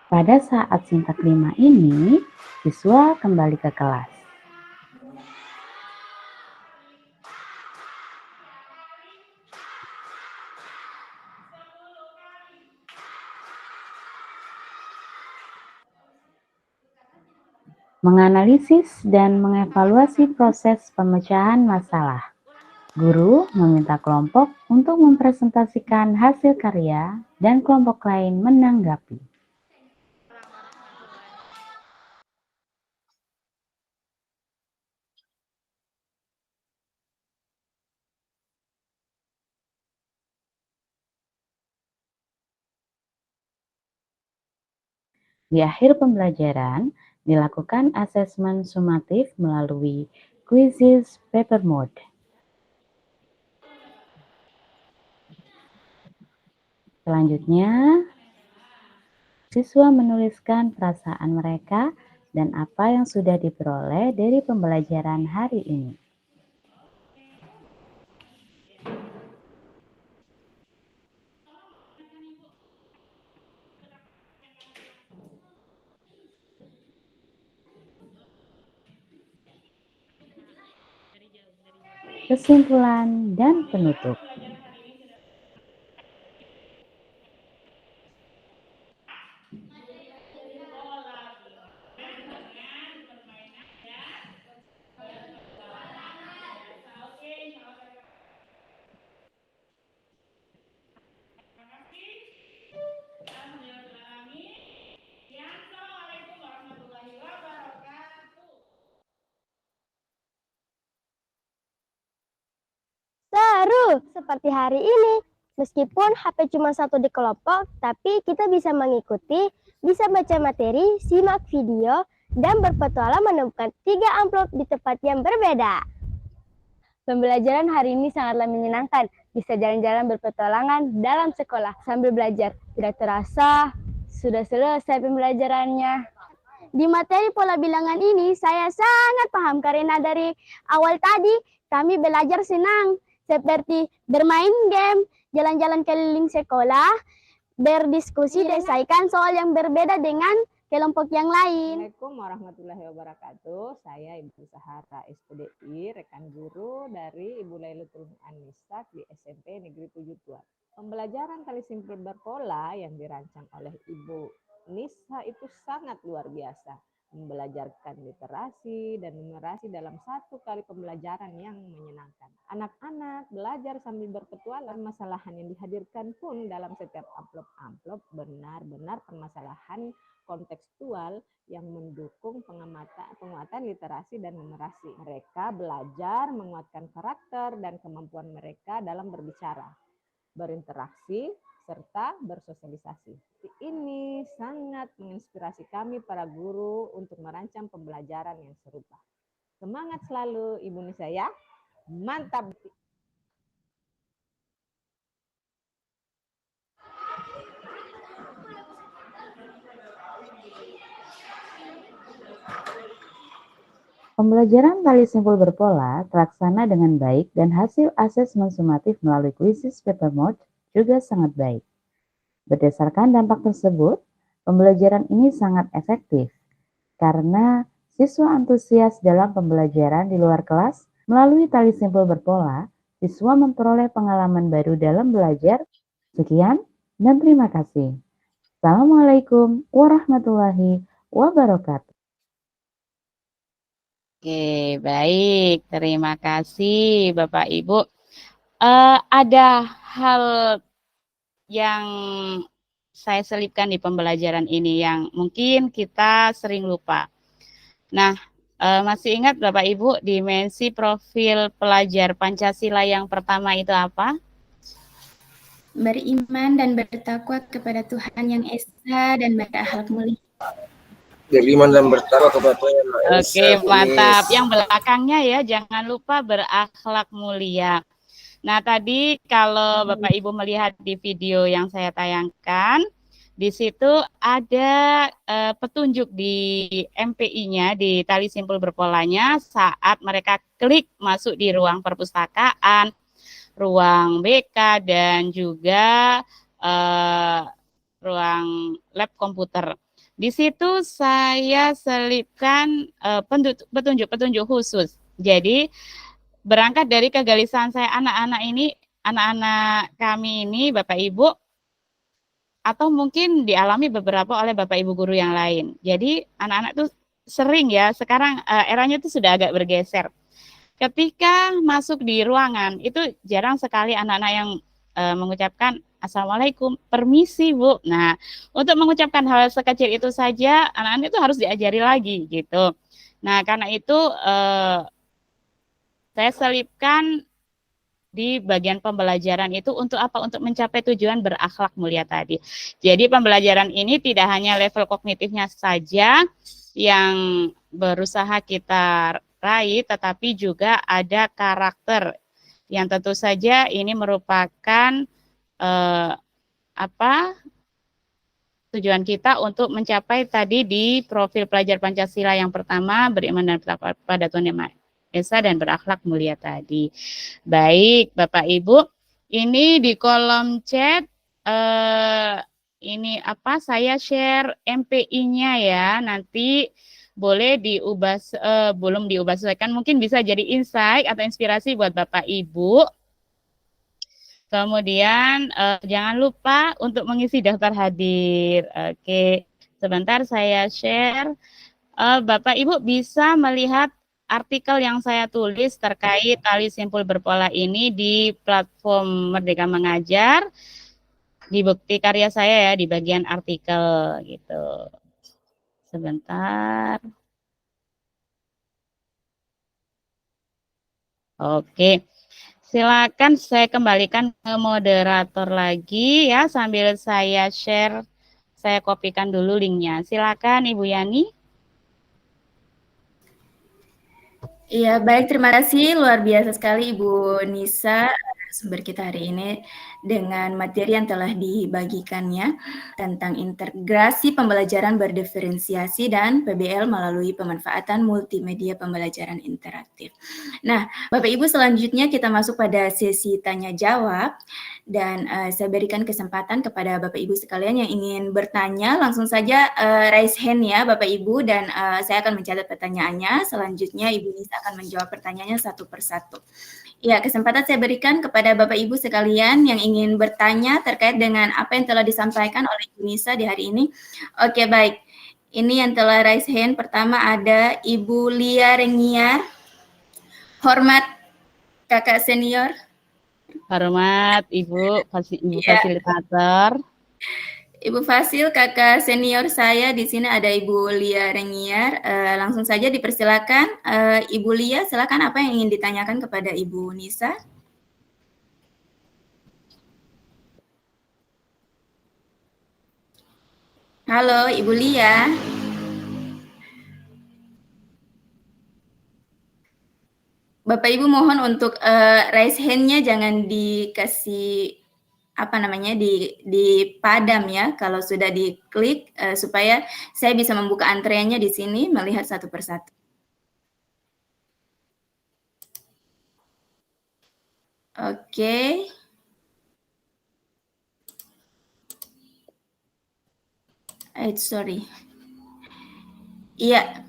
Pada saat sintaks 5 ini, siswa kembali ke kelas. Menganalisis dan mengevaluasi proses pemecahan masalah. Guru meminta kelompok untuk mempresentasikan hasil karya dan kelompok lain menanggapi. Di akhir pembelajaran, dilakukan asesmen sumatif melalui quizzes paper mode. Selanjutnya, siswa menuliskan perasaan mereka dan apa yang sudah diperoleh dari pembelajaran hari ini. kesimpulan, dan penutup. Seru seperti hari ini. Meskipun HP cuma satu di kelompok, tapi kita bisa mengikuti, bisa baca materi, simak video, dan berpetualang menemukan 3 amplop di tempat yang berbeda. Pembelajaran hari ini sangatlah menyenangkan. Bisa jalan-jalan berpetualangan dalam sekolah sambil belajar. Tidak terasa sudah selesai pembelajarannya. Di materi pola bilangan ini saya sangat paham karena dari awal tadi kami belajar senang. Seperti bermain game, jalan-jalan keliling sekolah, berdiskusi, selesaikan soal yang berbeda dengan kelompok yang lain. Assalamualaikum warahmatullahi wabarakatuh. Saya Ibu Sahara SPDI, rekan guru dari Ibu Lailatul Anisa di SMP Negeri 7 Tua. Pembelajaran tali simpul berpola yang dirancang oleh Ibu Nisa itu sangat luar biasa. Membelajarkan literasi dan numerasi dalam satu kali pembelajaran yang menyenangkan. Anak-anak belajar sambil berpetualang. Permasalahan yang dihadirkan pun dalam setiap amplop-amplop benar-benar permasalahan kontekstual yang mendukung penguatan literasi dan numerasi. Mereka belajar menguatkan karakter dan kemampuan mereka dalam berbicara, berinteraksi, serta bersosialisasi. Ini sangat menginspirasi kami para guru untuk merancang pembelajaran yang serupa. Semangat selalu Ibu Nisa ya. Mantap. Pembelajaran tali simpul berpola terlaksana dengan baik dan hasil asesmen sumatif melalui kuisis paper mode juga sangat baik. Berdasarkan dampak tersebut, pembelajaran ini sangat efektif karena siswa antusias dalam pembelajaran di luar kelas. Melalui tali simpul berpola, siswa memperoleh pengalaman baru dalam belajar. Sekian dan terima kasih. Assalamualaikum warahmatullahi wabarakatuh. Oke, baik. Terima kasih Bapak Ibu. Ada hal yang saya selipkan di pembelajaran ini yang mungkin kita sering lupa. Nah, masih ingat Bapak Ibu dimensi profil pelajar Pancasila yang pertama itu apa? Beriman dan bertakwa kepada Tuhan Yang Esa dan berakhlak mulia. Beriman dan bertakwa kepada Tuhan Yang Esa. Oke, mantap. Yang belakangnya ya, jangan lupa berakhlak mulia. Nah, tadi kalau Bapak Ibu melihat di video yang saya tayangkan, di situ ada petunjuk di MPI-nya, di tali simpul berpolanya, saat mereka klik masuk di ruang perpustakaan, ruang BK, dan juga ruang lab komputer. Di situ saya selipkan petunjuk-petunjuk khusus. Jadi, berangkat dari kegelisahan saya anak-anak kami ini, Bapak Ibu, atau mungkin dialami beberapa oleh Bapak Ibu guru yang lain. Jadi anak-anak itu sering ya, sekarang eranya itu sudah agak bergeser. Ketika masuk di ruangan, itu jarang sekali anak-anak yang mengucapkan Assalamualaikum, permisi Bu. Nah, untuk mengucapkan hal sekecil itu saja, anak-anak itu harus diajari lagi gitu. Nah, karena itu saya selipkan di bagian pembelajaran itu untuk apa? Untuk mencapai tujuan berakhlak mulia tadi. Jadi pembelajaran ini tidak hanya level kognitifnya saja yang berusaha kita raih, tetapi juga ada karakter yang tentu saja ini merupakan tujuan kita untuk mencapai tadi di profil pelajar Pancasila yang pertama, beriman dan bertakwa pada Tuhan Yang Esa dan berakhlak mulia tadi. Baik, Bapak Ibu, ini di kolom chat ini saya share MPI-nya ya. Nanti boleh diubah, belum diubah sesuaikan, mungkin bisa jadi insight atau inspirasi buat Bapak Ibu. Kemudian jangan lupa untuk mengisi daftar hadir. Oke, sebentar saya share. Bapak Ibu bisa melihat artikel yang saya tulis terkait tali simpul berpola ini di platform Merdeka Mengajar, di bukti karya saya ya, di bagian artikel gitu. Sebentar. Oke, silakan saya kembalikan ke moderator lagi ya, sambil saya share, saya kopikan dulu linknya. Silakan Ibu Yani. Iya, baik, terima kasih. Luar biasa sekali Ibu Nisa, sumber kita hari ini dengan materi yang telah dibagikannya tentang integrasi pembelajaran berdiferensiasi dan PBL melalui pemanfaatan multimedia pembelajaran interaktif. Nah, Bapak Ibu, selanjutnya kita masuk pada sesi tanya jawab dan saya berikan kesempatan kepada Bapak Ibu sekalian yang ingin bertanya, langsung saja raise hand ya Bapak Ibu, dan saya akan mencatat pertanyaannya. Selanjutnya Ibu Nisa akan menjawab pertanyaannya satu persatu. Ya, kesempatan saya berikan kepada Bapak Ibu sekalian yang ingin bertanya terkait dengan apa yang telah disampaikan oleh Ibu Nisa di hari ini. Oke, baik. Ini yang telah raise hand. Pertama ada Ibu Lia Rengiar. Hormat Kakak senior. Hormat Ibu fasilitator. Ibu Fasil, kakak senior saya di sini ada Ibu Lia Rengiar. Langsung saja dipersilakan. Ibu Lia, silakan apa yang ingin ditanyakan kepada Ibu Nisa? Halo, Ibu Lia. Bapak Ibu mohon untuk raise hand-nya jangan dikasih apa namanya di padam ya, kalau sudah diklik supaya saya bisa membuka antreannya di sini melihat satu persatu. Oke. Sorry. Iya.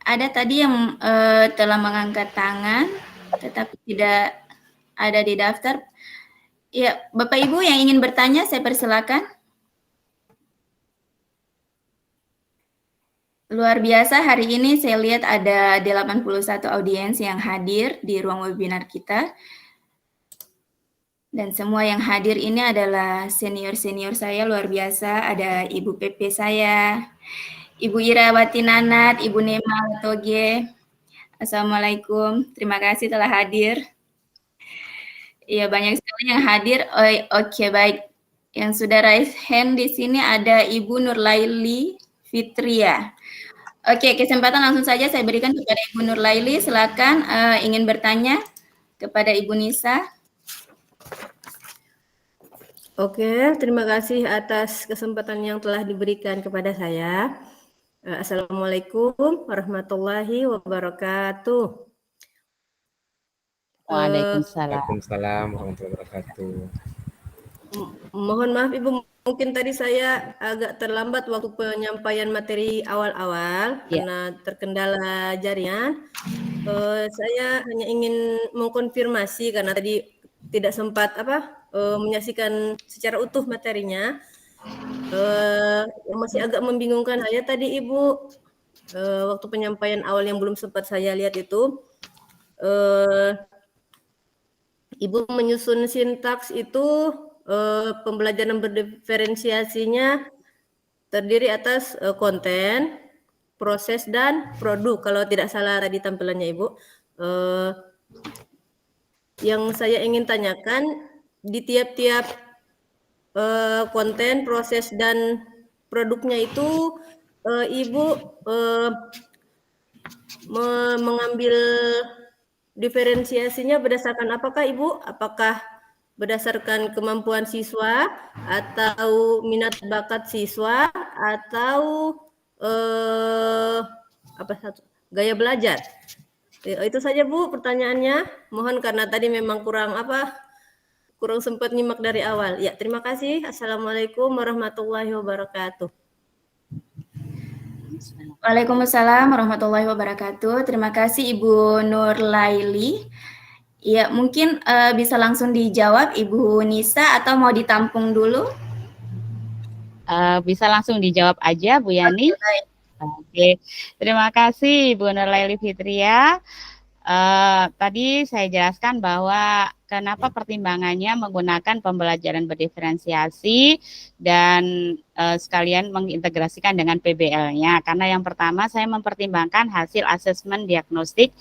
Ada tadi yang telah mengangkat tangan tetapi tidak ada di daftar. Ya, Bapak Ibu yang ingin bertanya, saya persilakan. Luar biasa, hari ini saya lihat ada 81 audiens yang hadir di ruang webinar kita. Dan semua yang hadir ini adalah senior-senior saya, luar biasa. Ada Ibu Pepe saya, Ibu Irawati Nanat, Ibu Nema Toge. Assalamualaikum, terima kasih telah hadir. Iya, banyak sekali yang hadir. Oke, baik. Yang sudah raise hand di sini ada Ibu Nurlaili Fitria. Oke, kesempatan langsung saja saya berikan kepada Ibu Nurlaili. Silakan ingin bertanya kepada Ibu Nisa. Oke, terima kasih atas kesempatan yang telah diberikan kepada saya. Assalamualaikum warahmatullahi wabarakatuh. Waalaikumsalam. Waalaikumsalam warahmatullahi wabarakatuh. Mohon maaf Ibu, mungkin tadi saya agak terlambat waktu penyampaian materi awal-awal karena terkendala jaringan. Saya hanya ingin mengkonfirmasi karena tadi tidak sempat menyaksikan secara utuh materinya. Yang masih agak membingungkan saya tadi Ibu, waktu penyampaian awal yang belum sempat saya lihat itu, Ibu menyusun sintaks itu pembelajaran berdiferensiasinya terdiri atas konten, proses, dan produk. Kalau tidak salah tadi tampilannya Ibu. Yang saya ingin tanyakan, di tiap-tiap konten, proses, dan produknya itu Ibu mengambil diferensiasinya berdasarkan apakah Ibu? Apakah berdasarkan kemampuan siswa atau minat bakat siswa atau gaya belajar? Itu saja Bu pertanyaannya. Mohon karena tadi memang kurang sempat nyimak dari awal. Ya, terima kasih. Assalamualaikum warahmatullahi wabarakatuh. Waalaikumsalam warahmatullahi wabarakatuh. Terima kasih Ibu Nur Laili. Ya, mungkin bisa langsung dijawab Ibu Nisa atau mau ditampung dulu? Bisa langsung dijawab aja Bu Yani. Oke, terima kasih Bu Nur Laili Fitria. Tadi saya jelaskan bahwa kenapa pertimbangannya menggunakan pembelajaran berdiferensiasi dan sekalian mengintegrasikan dengan PBL-nya. Karena yang pertama saya mempertimbangkan hasil asesmen diagnostik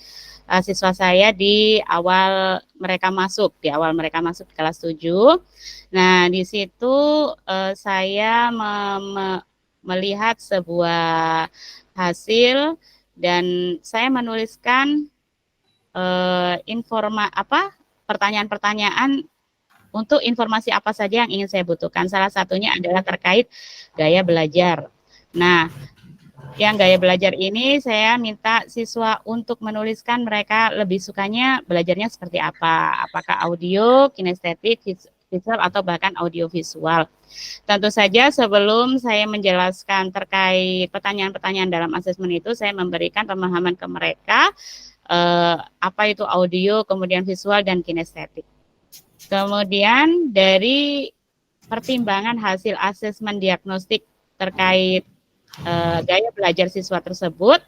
siswa saya di awal mereka masuk di kelas 7. Nah, di situ saya melihat sebuah hasil dan saya menuliskan pertanyaan-pertanyaan untuk informasi apa saja yang ingin saya butuhkan. Salah satunya adalah terkait gaya belajar. Nah, yang gaya belajar ini saya minta siswa untuk menuliskan mereka lebih sukanya belajarnya seperti apa. Apakah audio, kinestetik, visual, atau bahkan audio visual. Tentu saja sebelum saya menjelaskan terkait pertanyaan-pertanyaan dalam asesmen itu, saya memberikan pemahaman ke mereka apa itu audio, kemudian visual, dan kinestetik. Kemudian dari pertimbangan hasil asesmen diagnostik terkait gaya belajar siswa tersebut,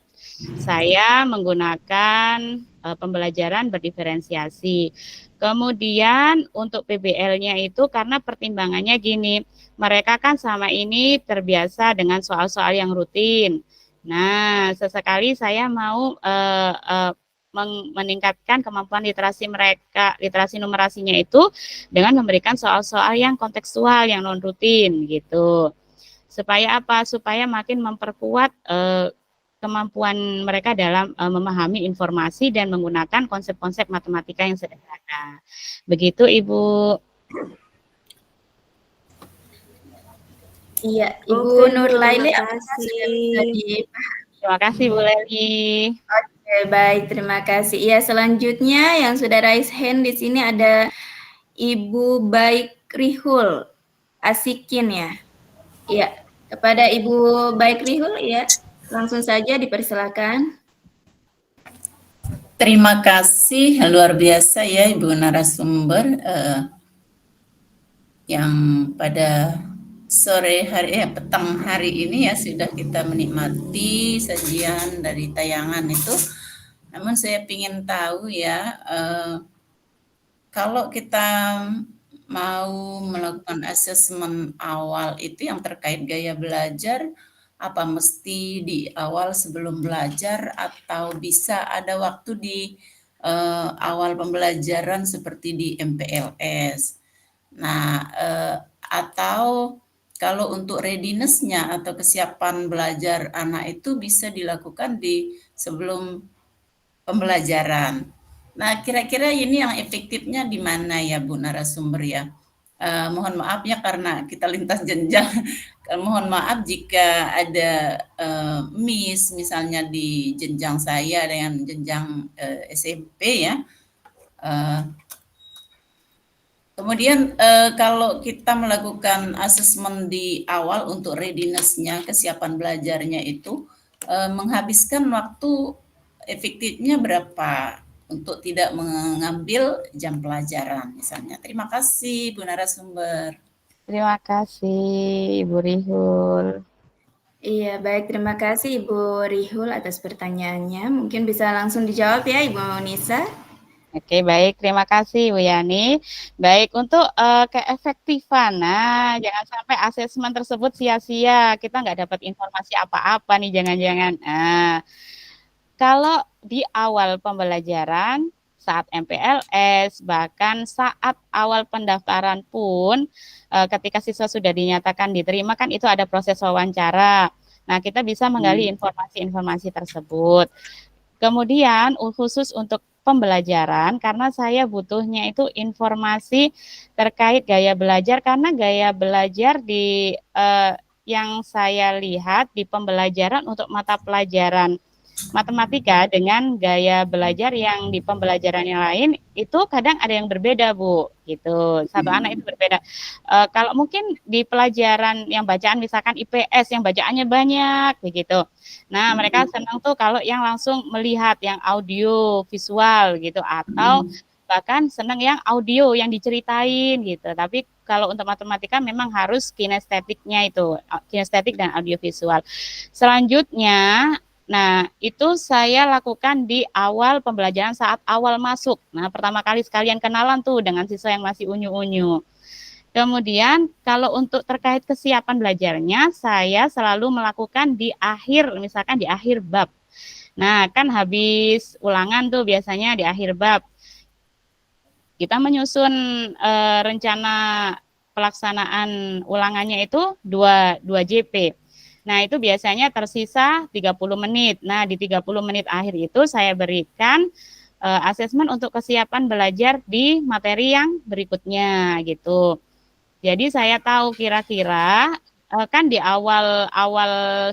saya menggunakan pembelajaran berdiferensiasi. Kemudian untuk PBL-nya itu karena pertimbangannya gini, mereka kan selama ini terbiasa dengan soal-soal yang rutin. Nah, sesekali saya mau meningkatkan kemampuan literasi mereka, literasi numerasinya itu dengan memberikan soal-soal yang kontekstual, yang non rutin gitu. Supaya apa? Supaya makin memperkuat kemampuan mereka dalam memahami informasi dan menggunakan konsep-konsep matematika yang sederhana. Begitu Ibu. Iya, Ibu Nur Laili. Terima kasih Bu Leli. Oke, baik, terima kasih. Ya, selanjutnya yang sudah raise hand di sini ada Ibu Baikrihul Asikin ya. Iya, kepada Ibu Baikrihul ya, langsung saja dipersilakan. Terima kasih, luar biasa ya Ibu narasumber yang pada sore hari petang hari ini ya sudah kita menikmati sajian dari tayangan itu. Namun saya ingin tahu ya, kalau kita mau melakukan asesmen awal itu yang terkait gaya belajar, apa mesti di awal sebelum belajar atau bisa ada waktu di awal pembelajaran seperti di MPLS. Nah, atau kalau untuk readiness-nya atau kesiapan belajar anak itu bisa dilakukan di sebelum pembelajaran. Nah, kira-kira ini yang efektifnya di mana ya Bu narasumber ya? Mohon maaf ya karena kita lintas jenjang. Mohon maaf jika ada miss misalnya di jenjang saya dengan jenjang SMP ya. Kemudian kalau kita melakukan asesmen di awal untuk readiness-nya, kesiapan belajarnya itu menghabiskan waktu efektifnya berapa untuk tidak mengambil jam pelajaran misalnya. Terima kasih Bu narasumber. Terima kasih Ibu Rihul. Iya, baik, terima kasih Ibu Rihul atas pertanyaannya. Mungkin bisa langsung dijawab ya Ibu Nisa. Oke, baik. Terima kasih, Bu Yani. Baik, untuk keefektifan, nah, jangan sampai asesmen tersebut sia-sia. Kita nggak dapat informasi apa-apa nih, jangan-jangan. Nah, kalau di awal pembelajaran, saat MPLS, bahkan saat awal pendaftaran pun, ketika siswa sudah dinyatakan diterima, kan itu ada proses wawancara. Nah, kita bisa menggali informasi-informasi tersebut. Kemudian, khusus untuk pembelajaran, karena saya butuhnya itu informasi terkait gaya belajar, karena gaya belajar di yang saya lihat di pembelajaran untuk mata pelajaran matematika dengan gaya belajar yang di pembelajaran yang lain itu kadang ada yang berbeda, Bu, gitu. Satu anak itu berbeda. Kalau mungkin di pelajaran yang bacaan misalkan IPS yang bacaannya banyak begitu. Nah, mereka senang tuh kalau yang langsung melihat yang audio visual gitu, atau bahkan senang yang audio yang diceritain gitu. Tapi kalau untuk matematika memang harus kinestetiknya itu, kinestetik dan audiovisual. Selanjutnya, nah itu saya lakukan di awal pembelajaran saat awal masuk. Nah, pertama kali sekalian kenalan tuh dengan siswa yang masih unyu-unyu. Kemudian kalau untuk terkait kesiapan belajarnya, saya selalu melakukan di akhir, misalkan di akhir bab. Nah, kan habis ulangan tuh biasanya di akhir bab. Kita menyusun rencana pelaksanaan ulangannya itu 2 JP. Nah, itu biasanya tersisa 30 menit. Nah, di 30 menit akhir itu saya berikan asesmen untuk kesiapan belajar di materi yang berikutnya gitu. Jadi saya tahu kira-kira kan di awal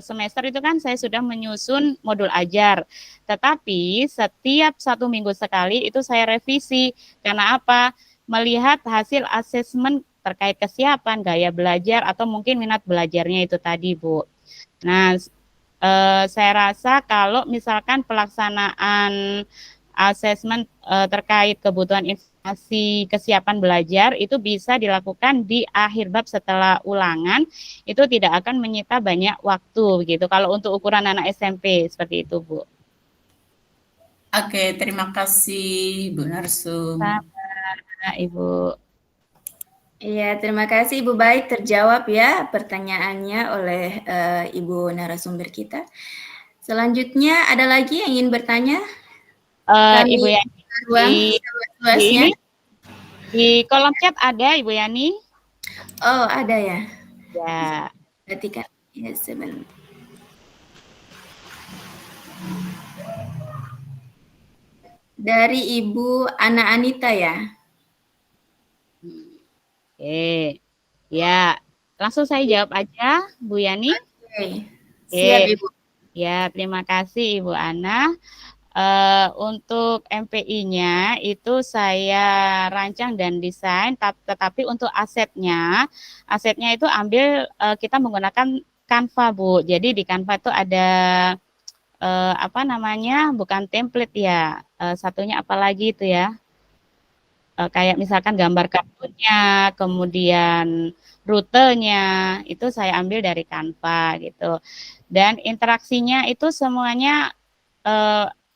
semester itu kan saya sudah menyusun modul ajar. Tetapi setiap 1 minggu sekali itu saya revisi. Karena apa? Melihat hasil asesmen terkait kesiapan, gaya belajar, atau mungkin minat belajarnya itu tadi, Bu. Nah, saya rasa kalau misalkan pelaksanaan asesmen terkait kebutuhan informasi kesiapan belajar itu bisa dilakukan di akhir bab setelah ulangan, itu tidak akan menyita banyak waktu begitu. Kalau untuk ukuran anak SMP seperti itu, Bu. Oke, terima kasih Bu Narsum. Sama, Ibu. Iya, terima kasih Ibu. Baik, terjawab ya pertanyaannya oleh Ibu narasumber kita. Selanjutnya ada lagi yang ingin bertanya? Ibu Yani, di kolom chat ada Ibu Yani? Oh, ada ya? Ya. Berarti kan, ya sebentar. Dari Ibu Ana Anita ya? Oke, ya langsung saya jawab aja, Bu Yani. Oke, siap Ibu. Ya, terima kasih Ibu Ana. Untuk MPI-nya itu saya rancang dan desain, tetapi untuk asetnya itu ambil kita menggunakan Canva, Bu. Jadi di Canva itu ada apa namanya, bukan template ya, satunya apalagi itu ya, kayak misalkan gambar kartunnya, kemudian rutenya, itu saya ambil dari Canva gitu. Dan interaksinya itu semuanya,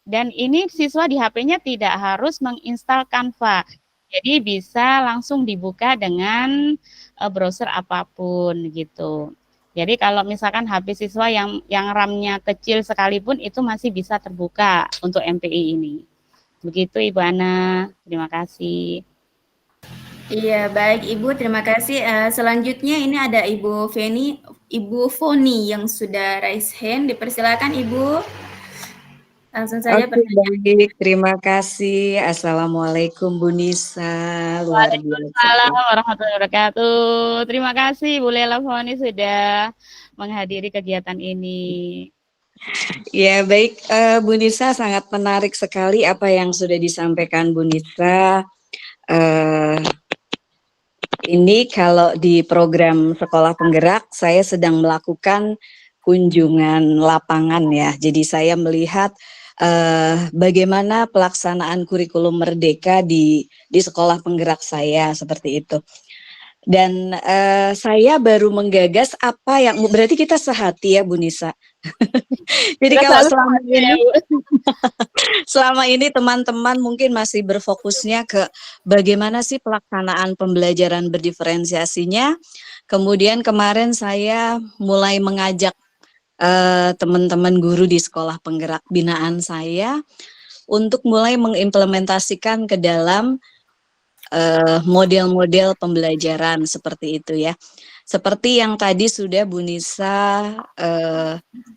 dan ini siswa di HP-nya tidak harus menginstal Canva. Jadi bisa langsung dibuka dengan browser apapun gitu. Jadi kalau misalkan HP siswa yang RAM-nya kecil sekalipun itu masih bisa terbuka untuk MPI ini. Begitu Ibu Ana, terima kasih. Iya, baik Ibu, terima kasih. Selanjutnya ini ada Ibu Foni yang sudah raise hand. Dipersilakan Ibu. Langsung saja pertanyaan. Baik, terima kasih. Assalamualaikum Bu Nisa. Luar biasa. Waalaikumsalam warahmatullahi wabarakatuh. Terima kasih Bu Lela Foni sudah menghadiri kegiatan ini. Ya, baik Bu Nisa, sangat menarik sekali apa yang sudah disampaikan Bu Nisa. Ini kalau di program Sekolah Penggerak, saya sedang melakukan kunjungan lapangan ya. Jadi saya melihat bagaimana pelaksanaan kurikulum merdeka di Sekolah Penggerak saya, seperti itu. Dan saya baru menggagas apa yang, berarti kita sehati ya Bu Nisa. Jadi kalau selama ini teman-teman mungkin masih berfokusnya ke bagaimana sih pelaksanaan pembelajaran berdiferensiasinya. Kemudian kemarin saya mulai mengajak teman-teman guru di Sekolah Penggerak binaan saya untuk mulai mengimplementasikan ke dalam model-model pembelajaran seperti itu ya. Seperti yang tadi sudah Bu Nisa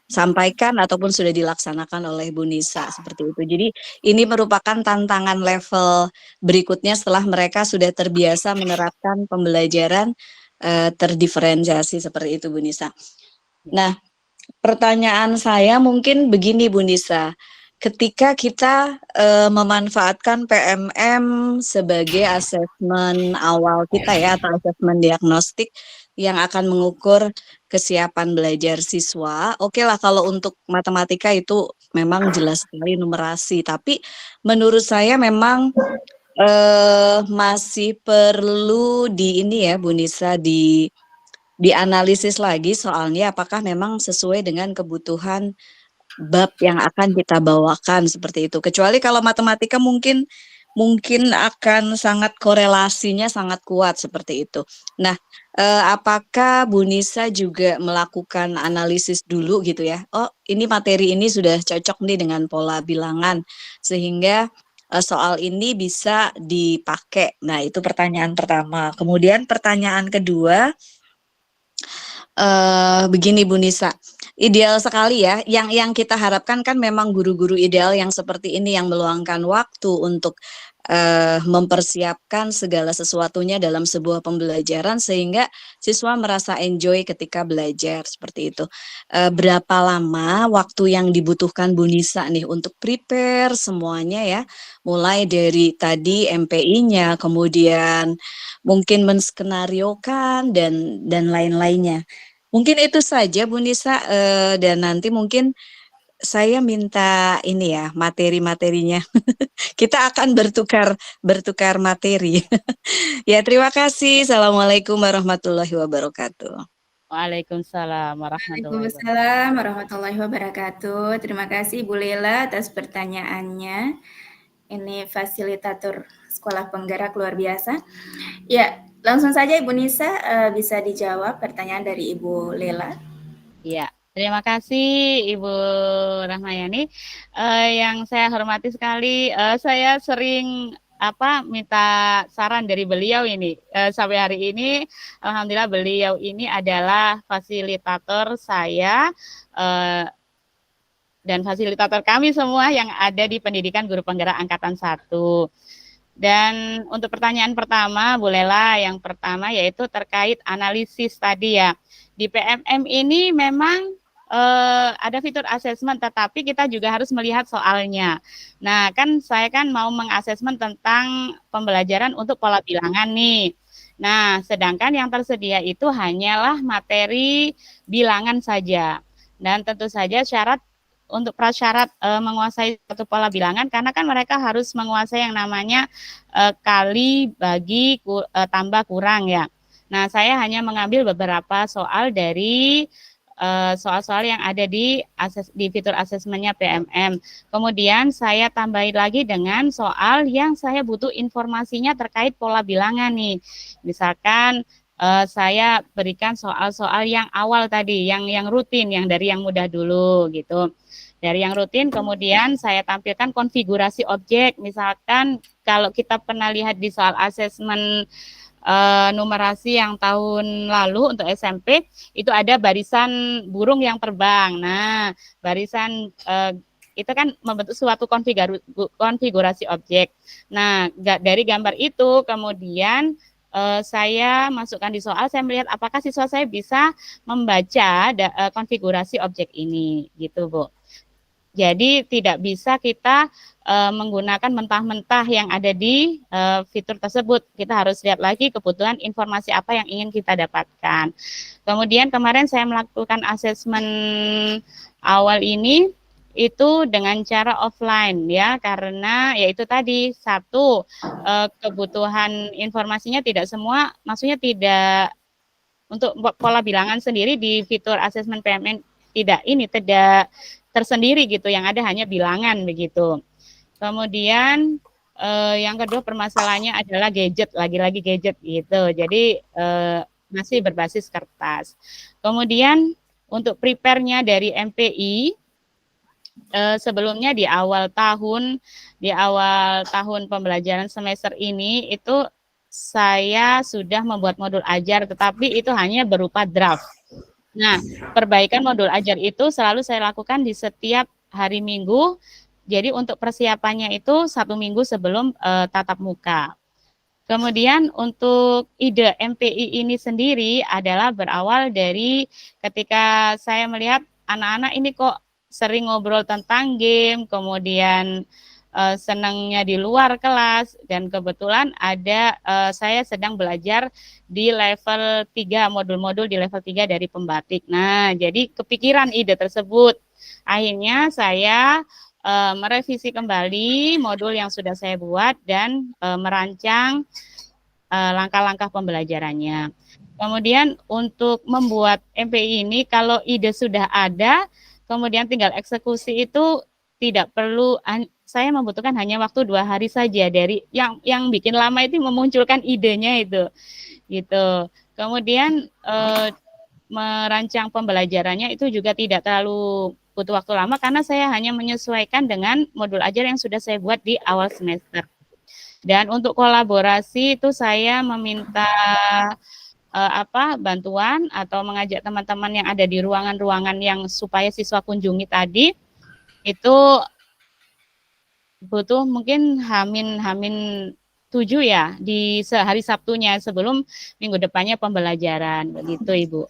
sampaikan ataupun sudah dilaksanakan oleh Bu Nisa seperti itu. Jadi ini merupakan tantangan level berikutnya setelah mereka sudah terbiasa menerapkan pembelajaran terdiferensiasi seperti itu Bu Nisa. Nah, pertanyaan saya mungkin begini Bu Nisa. Ketika kita memanfaatkan PMM sebagai asesmen awal kita ya, atau asesmen diagnostik yang akan mengukur kesiapan belajar siswa, oke lah kalau untuk matematika itu memang jelas sekali numerasi, tapi menurut saya memang masih perlu di ini ya Bu Nisa, dianalisis lagi soalnya apakah memang sesuai dengan kebutuhan bab yang akan kita bawakan seperti itu. Kecuali kalau matematika mungkin akan sangat korelasinya sangat kuat seperti itu. Nah, apakah Bu Nisa juga melakukan analisis dulu gitu ya? Oh, ini materi ini sudah cocok nih dengan pola bilangan sehingga soal ini bisa dipakai. Nah, itu pertanyaan pertama. Kemudian pertanyaan kedua, begini Bu Nisa, ideal sekali ya. Yang kita harapkan kan memang guru-guru ideal yang seperti ini yang meluangkan waktu untuk mempersiapkan segala sesuatunya dalam sebuah pembelajaran sehingga siswa merasa enjoy ketika belajar seperti itu. Berapa lama waktu yang dibutuhkan Bu Nisa nih untuk prepare semuanya ya, mulai dari tadi MPI-nya, kemudian mungkin menskenariokan dan lain-lainnya. Mungkin itu saja Bu Nisa, dan nanti mungkin saya minta ini ya materi-materinya. Kita akan bertukar materi. Ya, terima kasih. Assalamualaikum warahmatullahi wabarakatuh. Waalaikumsalam warahmatullahi wabarakatuh. Waalaikumsalam warahmatullahi wabarakatuh. Terima kasih Bu Lela atas pertanyaannya. Ini fasilitator sekolah penggerak luar biasa. Ya, langsung saja Ibu Nisa bisa dijawab pertanyaan dari Ibu Lela. Iya, terima kasih Ibu Rahmayani. Yang saya hormati sekali, saya sering minta saran dari beliau ini. Sampai hari ini, alhamdulillah beliau ini adalah fasilitator saya dan fasilitator kami semua yang ada di pendidikan guru penggerak angkatan 1. Dan untuk pertanyaan pertama, Bu Lela, yang pertama yaitu terkait analisis tadi ya. Di PMM ini memang ada fitur asesmen, tetapi kita juga harus melihat soalnya. Nah, kan saya mau mengasesmen tentang pembelajaran untuk pola bilangan nih. Nah, sedangkan yang tersedia itu hanyalah materi bilangan saja. Dan tentu saja untuk prasyarat menguasai satu pola bilangan, karena kan mereka harus menguasai yang namanya kali, bagi, tambah, kurang ya. Nah, saya hanya mengambil beberapa soal dari soal-soal yang ada di fitur asesmennya PMM. Kemudian saya tambahin lagi dengan soal yang saya butuh informasinya terkait pola bilangan nih. Misalkan saya berikan soal-soal yang awal tadi, yang rutin, yang dari yang mudah dulu gitu. Dari yang rutin, kemudian saya tampilkan konfigurasi objek. Misalkan kalau kita pernah lihat di soal asesmen numerasi yang tahun lalu untuk SMP, itu ada barisan burung yang terbang. Nah, barisan itu kan membentuk suatu konfigurasi objek. Nah, dari gambar itu kemudian saya masukkan di soal, saya melihat apakah siswa saya bisa membaca konfigurasi objek ini, gitu Bu. Jadi tidak bisa kita menggunakan mentah-mentah yang ada di fitur tersebut. Kita harus lihat lagi kebutuhan informasi apa yang ingin kita dapatkan. Kemudian kemarin saya melakukan asesmen awal ini itu dengan cara offline ya, karena yaitu tadi satu, kebutuhan informasinya tidak semua, maksudnya tidak untuk pola bilangan sendiri di fitur asesmen PMM tidak tersendiri gitu, yang ada hanya bilangan begitu. Kemudian yang kedua permasalahannya adalah gadget, lagi-lagi gadget gitu. Jadi masih berbasis kertas. Kemudian untuk prepare-nya dari MPI, sebelumnya di awal tahun pembelajaran semester ini itu saya sudah membuat modul ajar, tetapi itu hanya berupa draft. Nah, perbaikan modul ajar itu selalu saya lakukan di setiap hari Minggu. Jadi untuk persiapannya itu 1 minggu sebelum tatap muka. Kemudian untuk ide MPI ini sendiri adalah berawal dari ketika saya melihat anak-anak ini kok sering ngobrol tentang game, kemudian senangnya di luar kelas, dan kebetulan saya sedang belajar di level 3, modul-modul di level 3 dari pembatik. Nah, jadi kepikiran ide tersebut. Akhirnya saya merevisi kembali modul yang sudah saya buat dan merancang langkah-langkah pembelajarannya. Kemudian untuk membuat MPI ini, kalau ide sudah ada, kemudian tinggal eksekusi itu tidak perlu, saya membutuhkan hanya waktu 2 hari saja. Dari yang bikin lama itu memunculkan idenya itu, gitu. Kemudian merancang pembelajarannya itu juga tidak terlalu butuh waktu lama karena saya hanya menyesuaikan dengan modul ajar yang sudah saya buat di awal semester. Dan untuk kolaborasi itu saya meminta bantuan atau mengajak teman-teman yang ada di ruangan-ruangan yang supaya siswa kunjungi tadi itu butuh mungkin hamin 7 ya di sehari Sabtunya sebelum minggu depannya pembelajaran, begitu Ibu.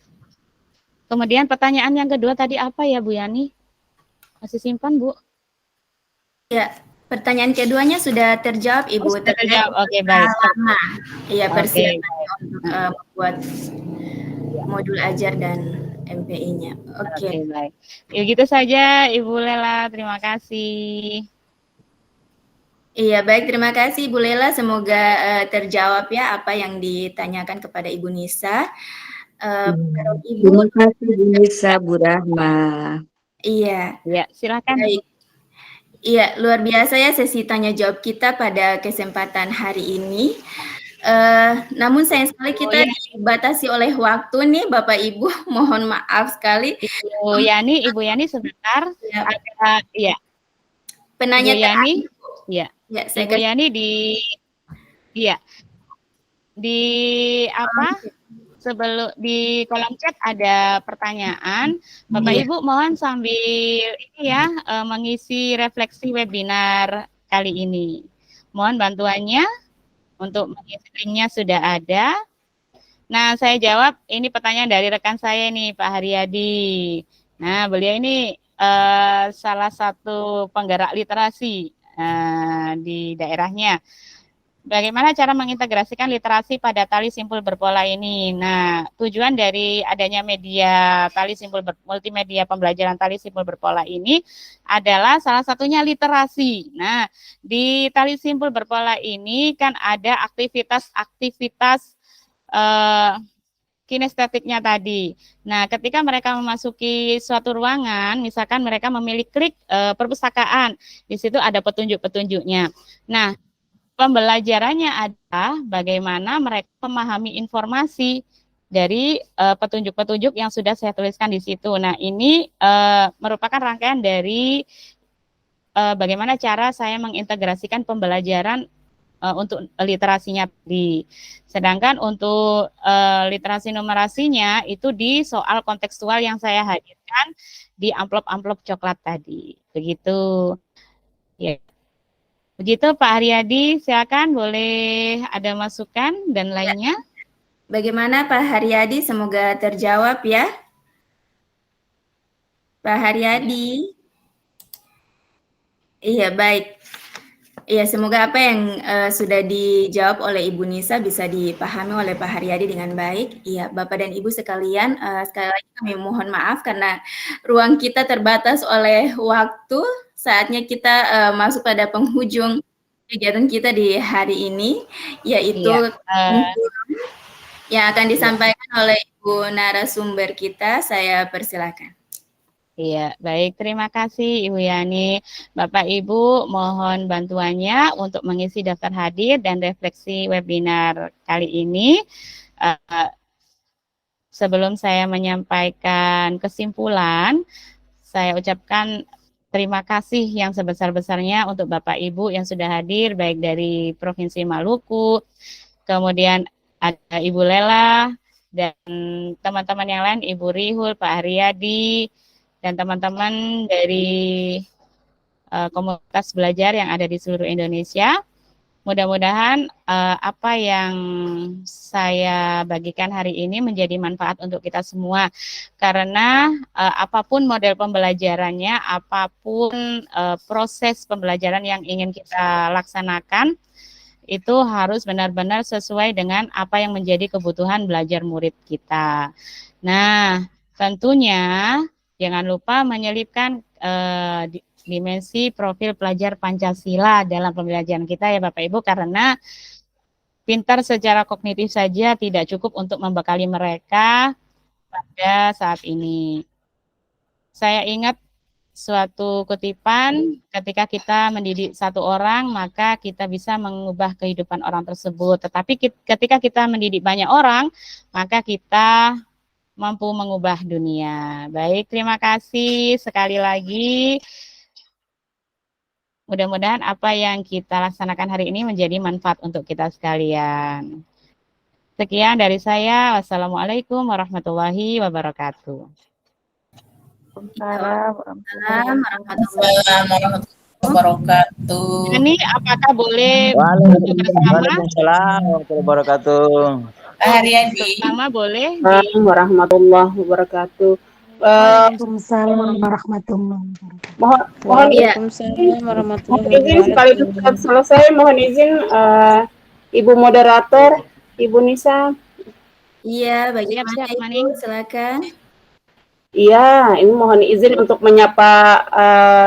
Kemudian pertanyaan yang kedua tadi apa ya Bu Yani? Masih simpan Bu? Ya, pertanyaan keduanya sudah terjawab Ibu. Sudah terjawab. Oke, baik. Lama. Iya, persiapan Okay. untuk membuat modul ajar dan MPI-nya. Oke. Baik. Ya gitu saja Ibu Lela, terima kasih. Iya, baik, terima kasih Bu Lela. Semoga terjawab ya apa yang ditanyakan kepada Ibu Nisa. Terima kasih Bu Nisa, Bu Rahma. Iya. Ya, silakan. Baik. Iya, luar biasa ya sesi tanya jawab kita pada kesempatan hari ini. Namun sayang sekali kita dibatasi oleh waktu nih Bapak Ibu, mohon maaf sekali. Ibu Yani sebentar. Ya. Iya. Penanya Ibu Yani, ya. Ya, Ibu Yani di sebelum di kolom chat ada pertanyaan. Bapak Ibu mohon sambil mengisi refleksi webinar kali ini. Mohon bantuannya untuk mengisi linknya sudah ada. Nah, saya jawab ini pertanyaan dari rekan saya nih Pak Haryadi. Nah, beliau ini salah satu penggerak literasi di daerahnya. Bagaimana cara mengintegrasikan literasi pada tali simpul berpola ini? Nah, tujuan dari adanya media tali simpul multimedia pembelajaran tali simpul berpola ini adalah salah satunya literasi. Nah, di tali simpul berpola ini kan ada aktivitas kinestetiknya tadi. Nah, ketika mereka memasuki suatu ruangan, misalkan mereka memilih klik perpustakaan, di situ ada petunjuk-petunjuknya. Nah, pembelajarannya adalah bagaimana mereka memahami informasi dari petunjuk-petunjuk yang sudah saya tuliskan di situ. Nah, ini merupakan rangkaian dari bagaimana cara saya mengintegrasikan pembelajaran untuk literasinya tadi. Sedangkan untuk literasi numerasinya itu di soal kontekstual yang saya hadirkan di amplop-amplop coklat tadi. Begitu. Ya. Begitu Pak Haryadi, silakan boleh ada masukan dan lainnya. Bagaimana Pak Haryadi? Semoga terjawab ya. Pak Haryadi. Iya, baik. Iya, semoga apa yang sudah dijawab oleh Ibu Nisa bisa dipahami oleh Pak Haryadi dengan baik. Iya, Bapak dan Ibu sekalian, sekali lagi kami mohon maaf karena ruang kita terbatas oleh waktu. Saatnya kita masuk pada penghujung kegiatan kita di hari ini, yaitu yang akan disampaikan oleh Ibu narasumber kita. Saya persilakan. Iya, baik. Terima kasih Ibu Yani. Bapak Ibu mohon bantuannya untuk mengisi daftar hadir dan refleksi webinar kali ini. Sebelum saya menyampaikan kesimpulan, saya ucapkan terima kasih yang sebesar-besarnya untuk Bapak Ibu yang sudah hadir, baik dari Provinsi Maluku, kemudian ada Ibu Lela, dan teman-teman yang lain, Ibu Rihul, Pak Haryadi, dan teman-teman dari komunitas belajar yang ada di seluruh Indonesia. Mudah-mudahan apa yang saya bagikan hari ini menjadi manfaat untuk kita semua. Karena apapun model pembelajarannya, apapun proses pembelajaran yang ingin kita laksanakan, itu harus benar-benar sesuai dengan apa yang menjadi kebutuhan belajar murid kita. Nah, tentunya jangan lupa menyelipkan dimensi profil pelajar Pancasila dalam pembelajaran kita ya Bapak Ibu, karena pintar secara kognitif saja tidak cukup untuk membekali mereka pada saat ini. Saya ingat suatu kutipan, ketika kita mendidik satu orang, maka kita bisa mengubah kehidupan orang tersebut. Tetapi ketika kita mendidik banyak orang, maka kita mampu mengubah dunia. Baik, terima kasih sekali lagi. Mudah-mudahan apa yang kita laksanakan hari ini menjadi manfaat untuk kita sekalian. Sekian dari saya. Wassalamualaikum warahmatullahi wabarakatuh. Waalaikumsalam warahmatullahi wabarakatuh. Ini apakah boleh Waalaikumsalam warahmatullahi wabarakatuh. Bersama boleh? Assalamualaikum warahmatullahi wabarakatuh. Waalaikumsalam warahmatullahi wabarakatuh. Mohon izin sekaligus selesai. Mohon izin Ibu moderator, Ibu Nisa. Iya, bagaimana Ibu? Silakan. Iya, ini mohon izin untuk menyapa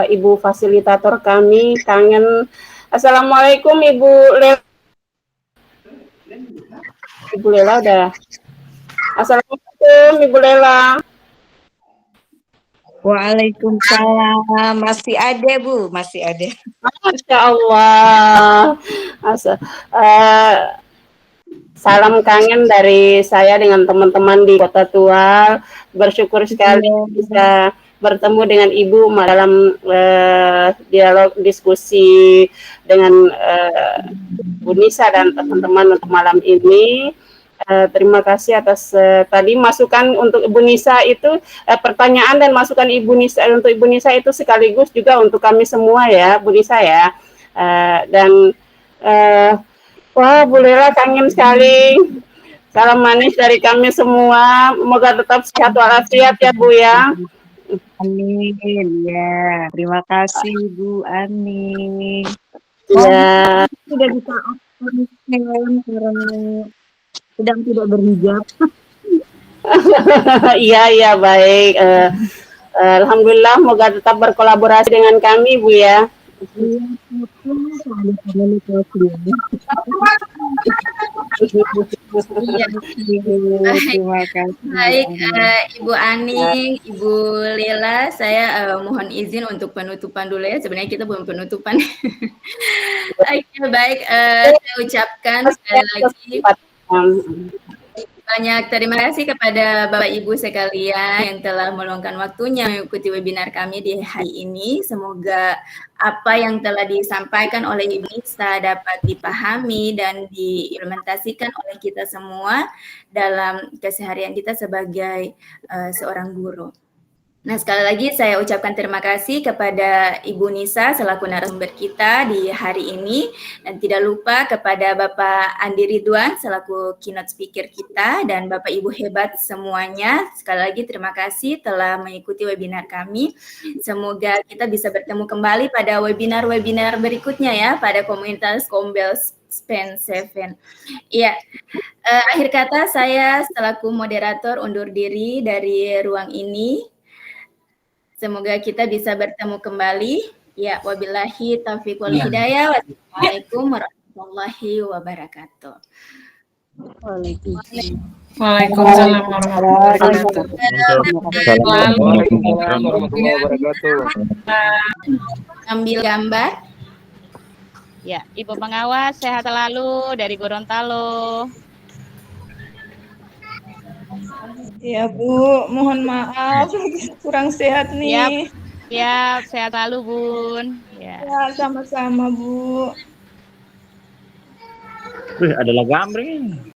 Ibu fasilitator kami. Kangen. Assalamualaikum Ibu Lela. Ibu Lela udah. Assalamualaikum Ibu Lela. Waalaikumsalam. Masih ada Bu, masih ada. Masya Allah. Salam kangen dari saya dengan teman-teman di Kota Tual. Bersyukur sekali bisa bertemu dengan Ibu dalam dialog diskusi dengan Bu Nisa dan teman-teman untuk malam ini. Terima kasih atas tadi masukan untuk Ibu Nisa itu, pertanyaan dan masukan Ibu Nisa untuk Ibu Nisa itu sekaligus juga untuk kami semua ya Bu Nisa ya. Wah Bu Lela kangen sekali. Salam manis dari kami semua. Semoga tetap sehat walafiat ya Bu ya. Amin ya. Terima kasih Bu Ani. Ya. Sudah bisa karena sedang tidak berhijab. Iya baik. Alhamdulillah, semoga tetap berkolaborasi dengan kami Bu ya. Baik, Ibu Aning, Ibu Lela, saya mohon izin untuk penutupan dulu ya. Sebenarnya kita belum penutupan. Baik, saya ucapkan sekali lagi banyak terima kasih kepada Bapak Ibu sekalian yang telah meluangkan waktunya mengikuti webinar kami di hari ini. Semoga apa yang telah disampaikan oleh Ibu Nisa dapat dipahami dan diimplementasikan oleh kita semua dalam keseharian kita sebagai seorang guru. Nah, sekali lagi saya ucapkan terima kasih kepada Ibu Nisa selaku narasumber kita di hari ini, dan tidak lupa kepada Bapak Andi Ridwan selaku keynote speaker kita, dan Bapak Ibu hebat semuanya. Sekali lagi terima kasih telah mengikuti webinar kami. Semoga kita bisa bertemu kembali pada webinar-webinar berikutnya ya, pada komunitas Kombel Span 7. Iya, akhir kata saya selaku moderator undur diri dari ruang ini. Semoga kita bisa bertemu kembali. Ya, wabillahi taufiq wal hidayah. Wassalamualaikum warahmatullahi wabarakatuh. Waalaikumsalam warahmatullahi wabarakatuh. Ambil gambar. Ya, Ibu pengawas sehat selalu dari Gorontalo. Ya Bu, mohon maaf kurang sehat nih. Siap, sehat selalu Bun. Ya, sama-sama Bu. Wih, adalah gambreng.